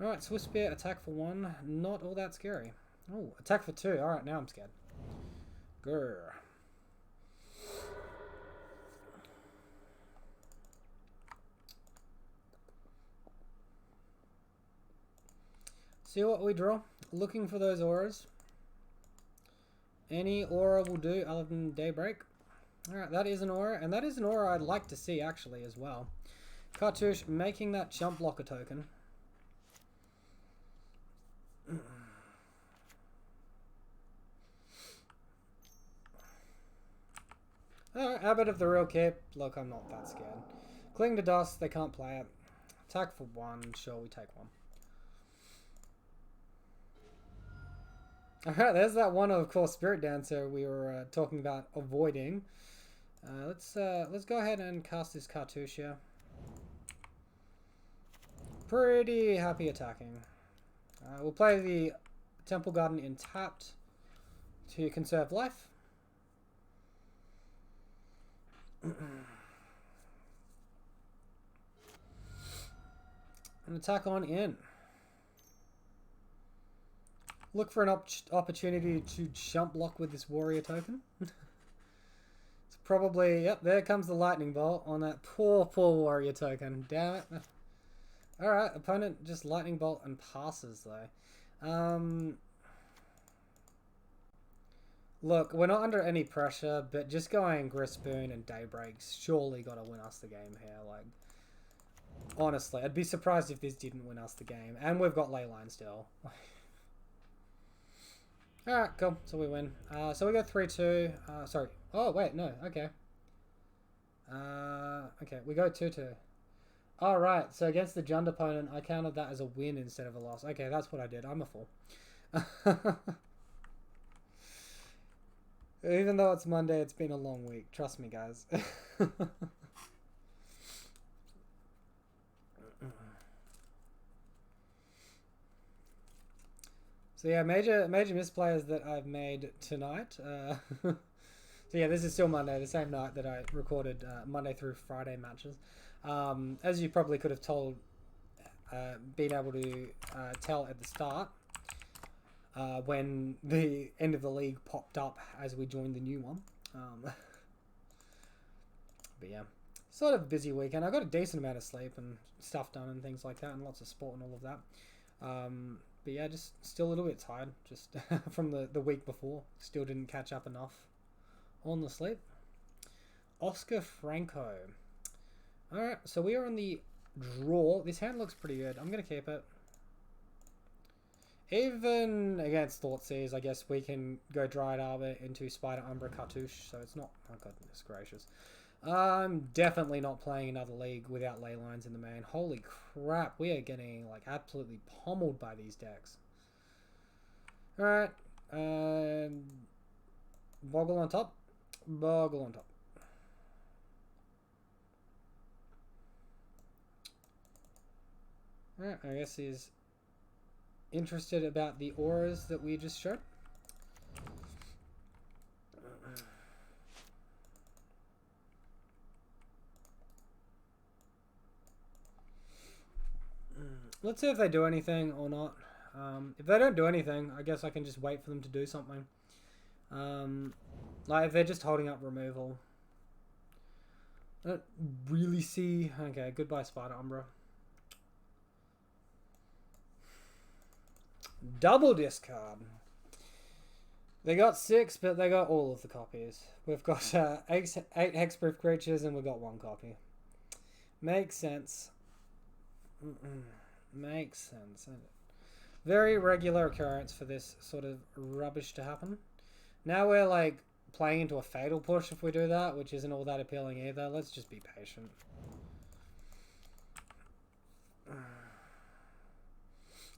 Alright, Swift Spear, attack for 1. Not all that scary. Oh, attack for 2. Alright, now I'm scared. Grr. See what we draw? Looking for those auras. Any aura will do other than Daybreak. Alright, that is an aura, and that is an aura I'd like to see actually as well. Cartouche making that jump blocker token. Alright, Abbot of the Real Cape. Look, I'm not that scared. Cling to Dust, they can't play it. Attack for 1, sure, we take 1. Alright, there's that one, of course, Spirit Dancer we were talking about avoiding. Let's go ahead and cast this Cartouche here. Pretty happy attacking. We'll play the Temple Garden in tapped to conserve life. And attack on in. Look for an opportunity to jump block with this warrior token. It's probably... Yep, there comes the lightning bolt on that poor warrior token. Damn it. Alright, opponent just lightning bolt and passes though. Look, we're not under any pressure, but just going Griff Spoon and Daybreak's surely got to win us the game here. Like, honestly, I'd be surprised if this didn't win us the game. And we've got Leyline still. Alright, cool. So we win. So we go 3-2. Sorry. Oh, wait, no. Okay. Okay, we go 2-2. All right. So against the Jund opponent, I counted that as a win instead of a loss. Okay, that's what I did. I'm a fool. Even though it's Monday, it's been a long week. Trust me, guys. So yeah, major misplayers that I've made tonight. So yeah, this is still Monday, the same night that I recorded Monday through Friday matches. As you probably could have been able to tell at the start, when the end of the league popped up as we joined the new one. But yeah, sort of busy weekend. I got a decent amount of sleep and stuff done and things like that, and lots of sport and all of that. But yeah, just still a little bit tired, just from the week before. Still didn't catch up enough on the sleep. Oscar Franco. Alright, so we are on the draw. This hand looks pretty good. I'm going to keep it. Even against Thoughtseize, I guess we can go Dryad Arbor into Spider Umbra Cartouche, so it's not... Oh, goodness gracious. I'm definitely not playing another league without ley lines in the main. Holy crap, we are getting like absolutely pummeled by these decks. Alright, Boggle on top. Boggle on top. Alright, I guess he's interested about the auras that we just showed. Let's see if they do anything or not. If they don't do anything, I guess I can just wait for them to do something. Like if they're just holding up removal. I don't really see... Okay, goodbye Spider Umbra. Double discard. They got 6, but they got all of the copies. We've got 8 hexproof creatures and we've got 1 copy. Makes sense. Makes sense. Very regular occurrence for this sort of rubbish to happen. Now we're like playing into a fatal push if we do that, which isn't all that appealing either. Let's just be patient.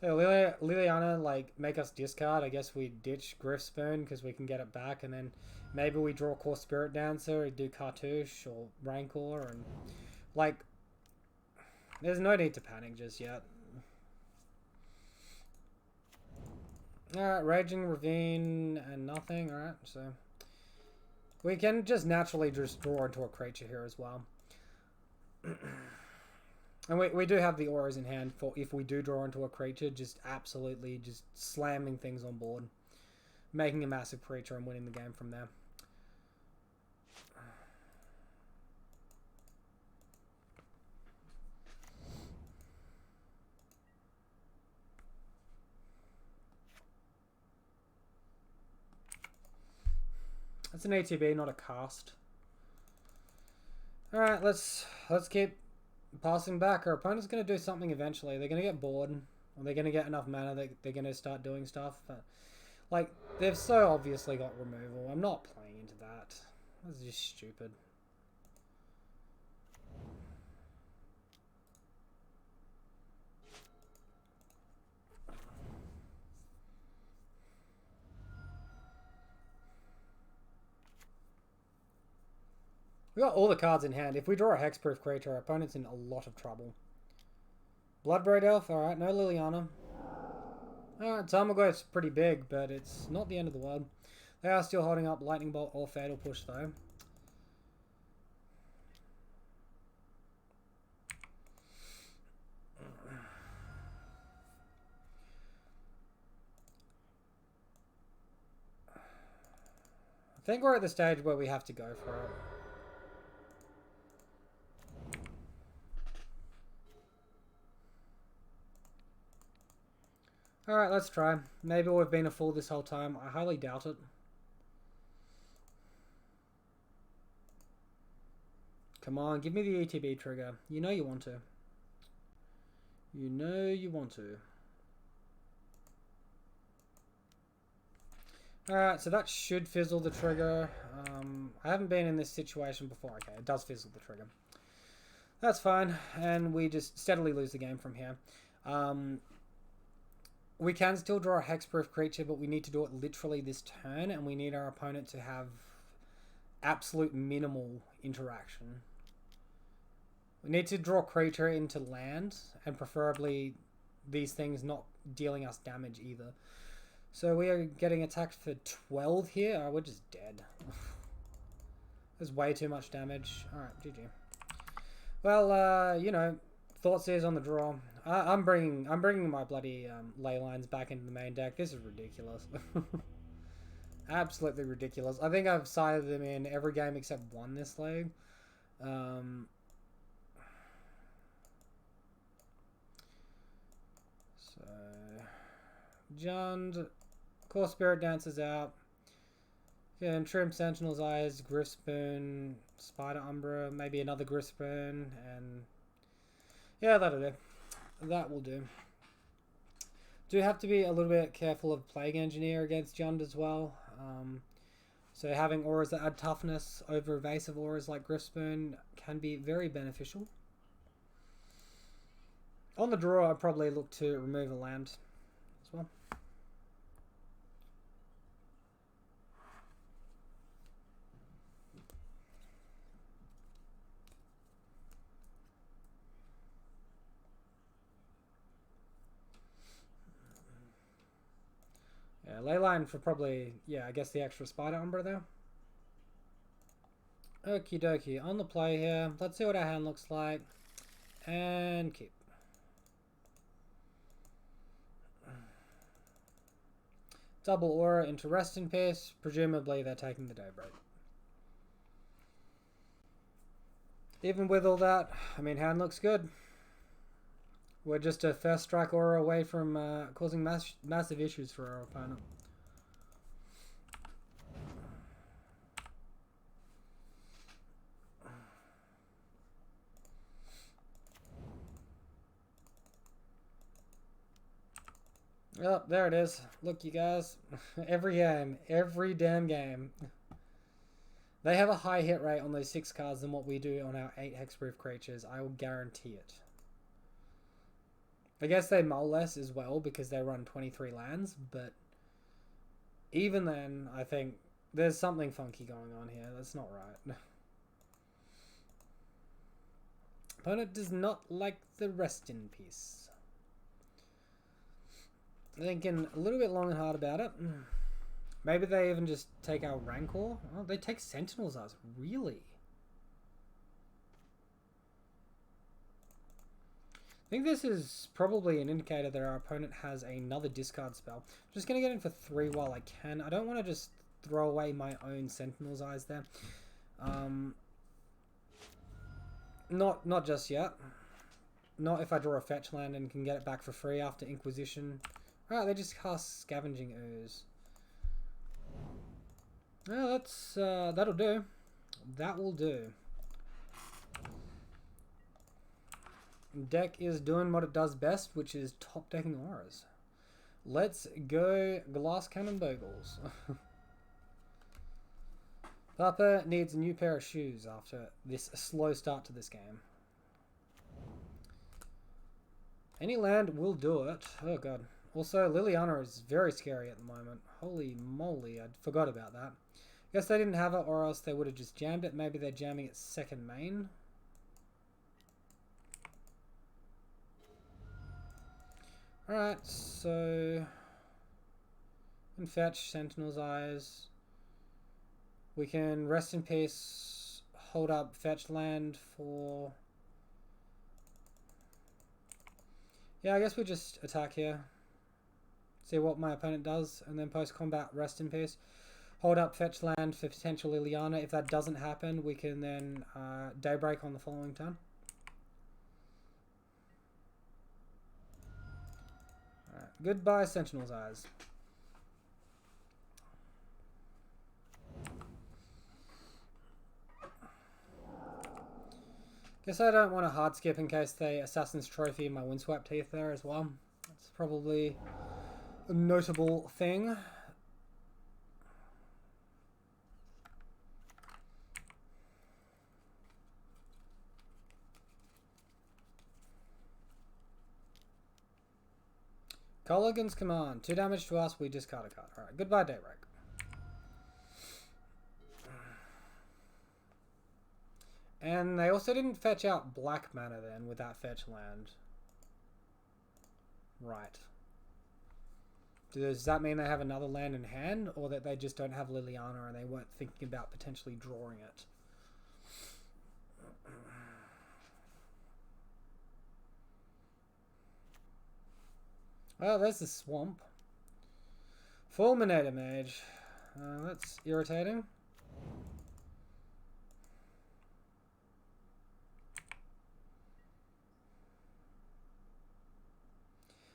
So Liliana, like, make us discard. I guess we ditch Griffspoon because we can get it back, and then maybe we draw Core Spirit Dancer, or do Cartouche or Rancor, and like, there's no need to panic just yet. Alright, Raging Ravine and nothing. Alright, so we can just naturally just draw into a creature here as well. And we do have the auras in hand for if we do draw into a creature, just absolutely just slamming things on board. Making a massive creature and winning the game from there. It's an ATB, not a cast. Alright, let's keep passing back. Our opponent's going to do something eventually. They're going to get bored, or they're going to get enough mana that they're going to start doing stuff. But like, they've so obviously got removal. I'm not playing into that. That's just stupid. We got all the cards in hand. If we draw a hexproof creature, our opponent's in a lot of trouble. Bloodbraid Elf, alright, no Liliana. Alright, Tarmogoyf's pretty big, but it's not the end of the world. They are still holding up Lightning Bolt or Fatal Push, though. I think we're at the stage where we have to go for it. Alright, let's try. Maybe we've been a fool this whole time. I highly doubt it. Come on, give me the ETB trigger. You know you want to. You know you want to. Alright, so that should fizzle the trigger. I haven't been in this situation before. Okay, it does fizzle the trigger. That's fine, and we just steadily lose the game from here. We can still draw a hexproof creature, but we need to do it literally this turn, and we need our opponent to have absolute minimal interaction. We need to draw creature into land, and preferably these things not dealing us damage either. So we are getting attacked for 12 here. Oh, we're just dead. There's way too much damage. Alright, GG. Well, you know, Thoughtseer's on the draw. I'm bringing my bloody ley lines back into the main deck. This is ridiculous. Absolutely ridiculous. I think I've sided them in every game except one this league. So, Jund, Core Spirit Dancer's out. Yeah, and Trim Sentinel's Eyes, Griffspoon, Spider Umbra, maybe another Griffspoon, and yeah, that'll do. That will do. Do have to be a little bit careful of Plague Engineer against Jund as well. So having auras that add toughness over evasive auras like Griffspoon can be very beneficial. On the draw, I'd probably look to remove a land as well. Yeah, Leyline for probably, yeah, I guess the extra Spider Umbra there. Okie dokie, on the play here. Let's see what our hand looks like. And keep. Double aura into Rest in Peace. Presumably they're taking the Daybreak. Even with all that, I mean, hand looks good. We're just a first strike aura away from causing massive issues for our opponent. Oh, there it is. Look, you guys. Every game. Every damn game. They have a high hit rate on those 6 cards than what we do on our 8 hexproof creatures. I will guarantee it. I guess they mull less as well because they run 23 lands, but even then, I think there's something funky going on here. That's not right. Opponent does not like the Rest in Peace. Thinking a little bit long and hard about it. Maybe they even just take our Rancor. Oh, they take Sentinel's Eyes. Really? I think this is probably an indicator that our opponent has another discard spell. I'm just going to get in for 3 while I can. I don't want to just throw away my own Sentinel's Eyes there. Not just yet. Not if I draw a fetch land and can get it back for free after Inquisition. Alright, they just cast Scavenging Ooze. Oh, that's that'll do. That will do. Deck is doing what it does best, which is top decking auras. Let's go Glass Cannon Bogles. Papa needs a new pair of shoes after this slow start to this game. Any land will do it. Oh god. Also, Liliana is very scary at the moment. Holy moly, I forgot about that. Guess they didn't have it, or else they would have just jammed it. Maybe they're jamming its second main. Alright, so... and fetch Sentinel's Eyes. We can Rest in Peace, hold up fetch land for... yeah, I guess we just attack here. See what my opponent does, and then post-combat Rest in Peace. Hold up fetch land for potential Liliana. If that doesn't happen, we can then Daybreak on the following turn. Alright, goodbye Sentinel's Eyes. Guess I don't want to hard skip in case they Assassin's Trophy my Windswept Teeth there as well. That's probably a notable thing. Colligan's Command. 2 damage to us, we discard a card. Alright, goodbye Daybreak. And they also didn't fetch out black mana then with that fetch land. Right. Does that mean they have another land in hand, or that they just don't have Liliana and they weren't thinking about potentially drawing it? Well, there's the swamp. Fulminator Mage. That's irritating.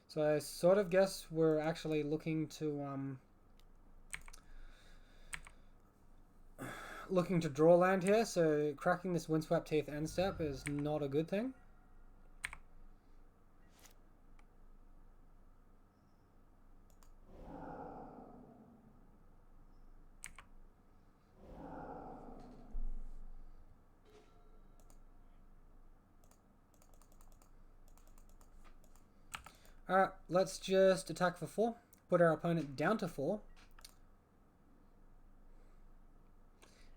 So I sort of guess we're actually looking to draw land here. So cracking this Windswept Teeth end step is not a good thing. Alright, let's just attack for 4. Put our opponent down to 4.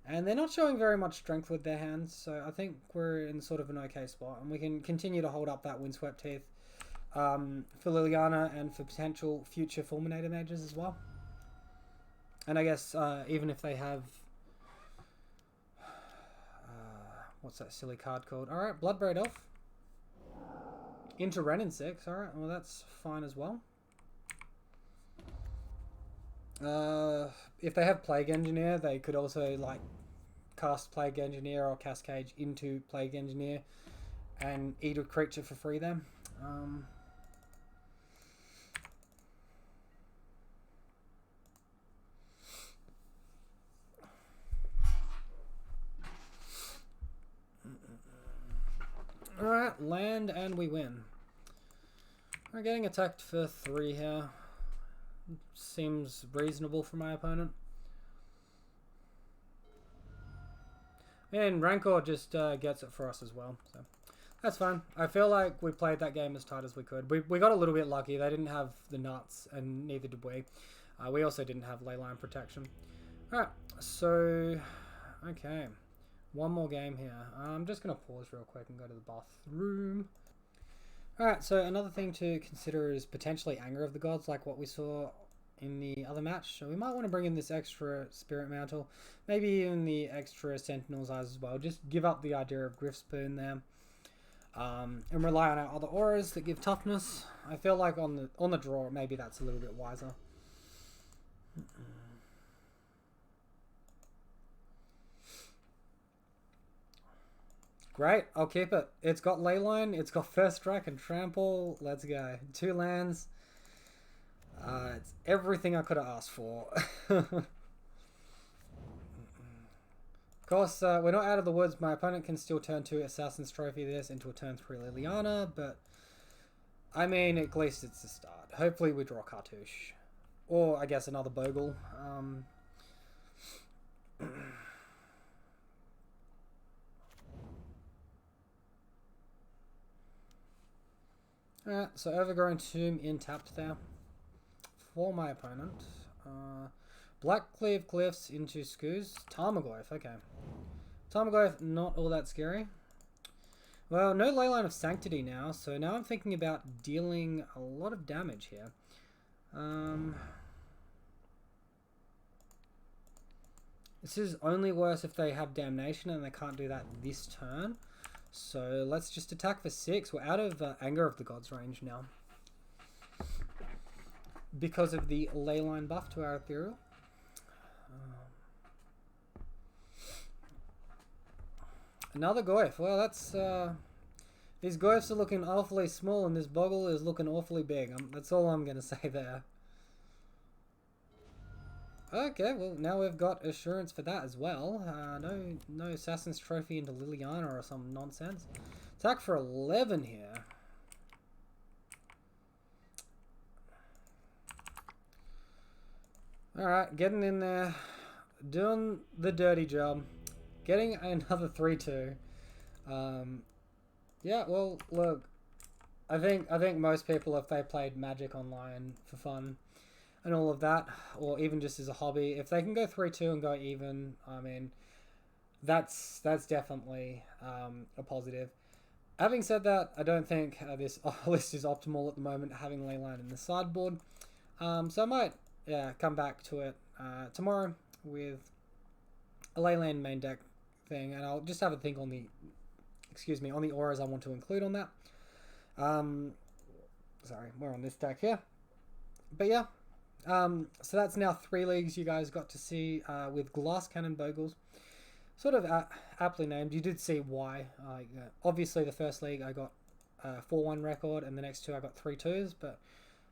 And they're not showing very much strength with their hands, so I think we're in sort of an okay spot. And we can continue to hold up that Windswept Teeth for Liliana and for potential future Fulminator Mages as well. And I guess even if they have... what's that silly card called? Alright, Bloodbraid Elf. Into Renin 6, alright, well that's fine as well. If they have Plague Engineer, they could also like cast Plague Engineer or Cascade into Plague Engineer and eat a creature for free then. Alright, land and we win. We're getting attacked for 3 here. Seems reasonable for my opponent. And Rancor just gets it for us as well. So that's fine. I feel like we played that game as tight as we could. We got a little bit lucky. They didn't have the nuts and neither did we. We also didn't have leyline protection. Alright, so... okay. One more game here. I'm just going to pause real quick and go to the bathroom. Alright, so another thing to consider is potentially Anger of the Gods, like what we saw in the other match. So we might want to bring in this extra Spirit Mantle, maybe even the extra Sentinel's Eyes as well. Just give up the idea of Griff Spoon there. And rely on our other auras that give toughness. I feel like on the draw, maybe that's a little bit wiser. Great, I'll keep it. It's got Leyline, it's got First Strike and Trample. Let's go. 2 lands. It's everything I could have asked for. Of course, we're not out of the woods. My opponent can still turn 2 Assassin's Trophy this into a turn 3 Liliana, but I mean, at least it's a start. Hopefully we draw Cartouche. Or, I guess, another Bogle. Alright, so Overgrown Tomb in tapped there for my opponent. Blackcleave Glyphs into Skoos. Tarmogoyf, okay. Tarmogoyf, not all that scary. Well, no Leyline of Sanctity now, so now I'm thinking about dealing a lot of damage here. This is only worse if they have Damnation and they can't do that this turn. So let's just attack for 6. We're out of Anger of the Gods range now, because of the Leyline buff to our Ethereal. Another Goyf. Well, that's... these Goyfs are looking awfully small and this Boggle is looking awfully big. That's all I'm going to say there. Okay, well, now we've got assurance for that as well. No Assassin's Trophy into Liliana or some nonsense. Attack for 11 here. Alright, getting in there. Doing the dirty job. Getting another 3-2. Yeah, well, look. I think most people, if they played Magic online for fun and all of that, or even just as a hobby, if they can go 3-2 and go even, I mean, that's definitely a positive. Having said that, I don't think this list is optimal at the moment, having Leyline in the sideboard. So I might, yeah, come back to it tomorrow with a Leyland main deck thing, and I'll just have a think on the, on the auras I want to include on that. Sorry, we're on this deck here. But yeah, so that's now 3 leagues you guys got to see with Glass Cannon Bogles. Sort of aptly named. You did see why. Obviously, the first league I got a 4-1 record, and the next 2 I got 3-2s. But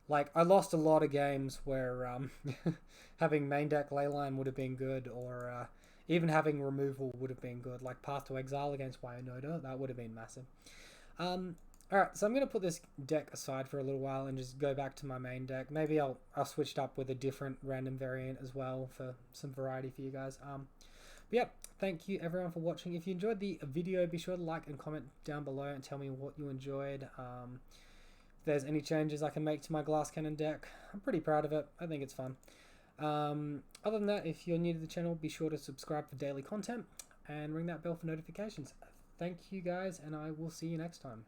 like, I lost a lot of games where having main deck Leyline would have been good, or even having removal would have been good. Like Path to Exile against Winota, that would have been massive. Alright, so I'm going to put this deck aside for a little while and just go back to my main deck. Maybe I'll switch it up with a different random variant as well for some variety for you guys. But yeah, thank you everyone for watching. If you enjoyed the video, be sure to like and comment down below and tell me what you enjoyed. If there's any changes I can make to my Glass Cannon deck, I'm pretty proud of it. I think it's fun. Other than that, if you're new to the channel, be sure to subscribe for daily content and ring that bell for notifications. Thank you guys, and I will see you next time.